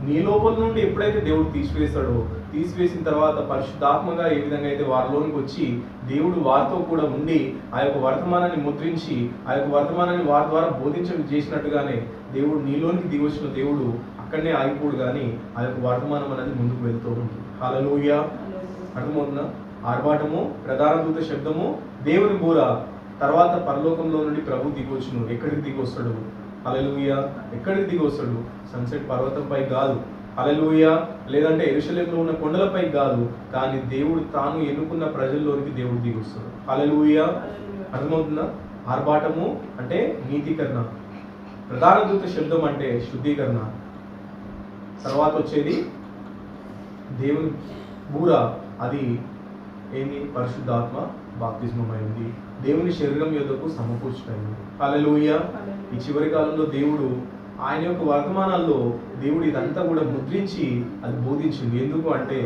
A: నీ లోపల నుండి ఎప్పుడైతే దేవుడు తీసివేస్తాడో, తీసివేసిన తర్వాత పరిశుద్ధాత్మగా ఏ విధంగా అయితే వారిలోనికి వచ్చి దేవుడు వారితో కూడా ఉండి ఆ యొక్క వర్తమానాన్ని ముద్రించి ఆ యొక్క వర్తమానాన్ని వారి ద్వారా బోధించడం చేసినట్టుగానే దేవుడు నీలోనికి దిగొచ్చిన దేవుడు అక్కడనే ఆగిపోడు, కానీ ఆ యొక్క వర్తమానం అనేది ముందుకు వెళ్తూ ఉంటుంది. హల్లెలూయా. అర్థమవుతుందా? ఆర్భాటము, ప్రధాన దూత శబ్దము, దేవుని బూర, తర్వాత పరలోకంలో నుండి ప్రభు దిగొచ్చును. ఎక్కడికి దిగి వస్తాడు? హల్లెలూయా. ఎక్కడికి దిగి వస్తాడు? సన్సెట్ పర్వతంపై కాదు. హల్లెలూయా. లేదంటే యెరూషలేములో ఉన్న కొండలపై కాదు, కానీ దేవుడు తాను ఎన్నుకున్న ప్రజల్లోనికి దేవుడు దిగి వస్తాడు. హల్లెలూయా. అర్థమవుతుందా? ఆర్భాటము అంటే నీతీకరణ, ప్రధాన దూత శబ్దం అంటే శుద్ధీకరణ, తర్వాత వచ్చేది దేవుని బూర, అది ఏంది? పరిశుద్ధాత్మ బాప్తిస్మం అయింది. దేవుని శరీరం యొద్దకు సమకూర్చుటైంది. హల్లెలూయా. ఈ చివరి కాలంలో దేవుడు ఆయన యొక్క వర్తమానాల్లో దేవుడు ఇదంతా కూడా ముద్రించి అది బోధించింది. ఎందుకు అంటే,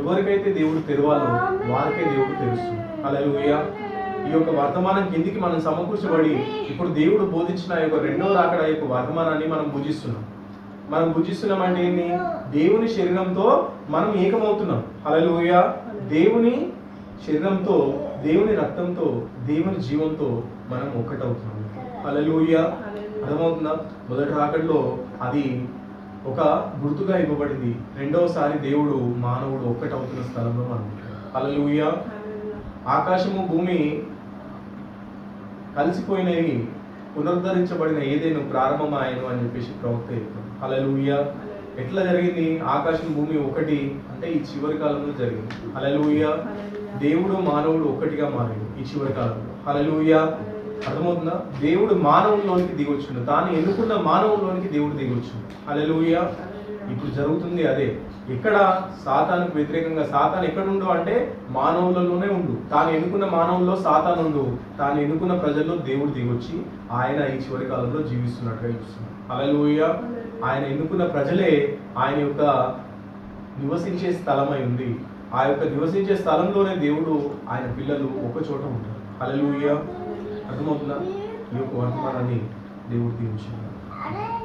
A: ఎవరికైతే దేవుడు తెరవాలో వారికే దేవుడు తెలుస్తుంది. హల్లెలూయా. ఈ యొక్క వర్తమానం కిందికి మనం సమకూర్చబడి ఇప్పుడు దేవుడు బోధించిన యొక్క రెండో రాకడ యొక్క వర్తమానాన్ని మనం భుజిస్తున్నాం. మనం భుజిస్తున్నాం అంటే ఏంటి? దేవుని శరీరంతో మనం ఏకమవుతున్నాం. హల్లెలూయా. దేవుని శరీరంతో, దేవుని రక్తంతో, దేవుని జీవంతో మనం ఒక్కటవుతున్నాం. హల్లెలూయా. అర్థమవుతుందా? మొదటి రాకడలో అది ఒక గుర్తుగా ఇవ్వబడింది. రెండవసారి దేవుడు మానవుడు ఒక్కటవుతున్న స్థలంలో మనం. హల్లెలూయా. ఆకాశము భూమి కలిసిపోయినవి పునరుద్ధరించబడిన ఏదేను ప్రారంభమాయను అని చెప్పేసి ప్రవక్త చెప్తాం. హల్లెలూయా. ఎట్లా జరిగింది? ఆకాశం భూమి ఒకటి అంటే ఈ చివరి కాలంలో జరిగింది. హల్లెలూయా. దేవుడు మానవుడు ఒక్కటిగా మారాడు ఈ చివరి కాలంలో. హల్లెలూయా. అర్థమవుతుందా? దేవుడు మానవుల్లోనికి దిగొచ్చుండు, తాను ఎన్నుకున్న మానవుల్లోనికి దేవుడు దిగొచ్చుండు. హల్లెలూయా. ఇప్పుడు జరుగుతుంది అదే. ఇక్కడ సాతానుకు వ్యతిరేకంగా సాతాను ఎక్కడుండు అంటే మానవులలోనే ఉండు. తాను ఎన్నుకున్న మానవుల్లో సాతాను ఉండు, తాను ఎన్నుకున్న ప్రజల్లో దేవుడు దిగొచ్చి ఆయన ఈ చివరి కాలంలో జీవిస్తున్నట్టుగా చూస్తున్నాడు. హల్లెలూయా. ఆయన ఎన్నుకున్న ప్రజలే ఆయన యొక్క నివసించే స్థలమై ఉంది. ఆ యొక్క నివసించే స్థలంలోనే దేవుడు ఆయన పిల్లలు ఒక చోట ఉంటారు. హల్లెలూయా. అర్థమవుతుందా? ఈ యొక్క వర్తమానాన్ని దేవుడు దీవించాడు.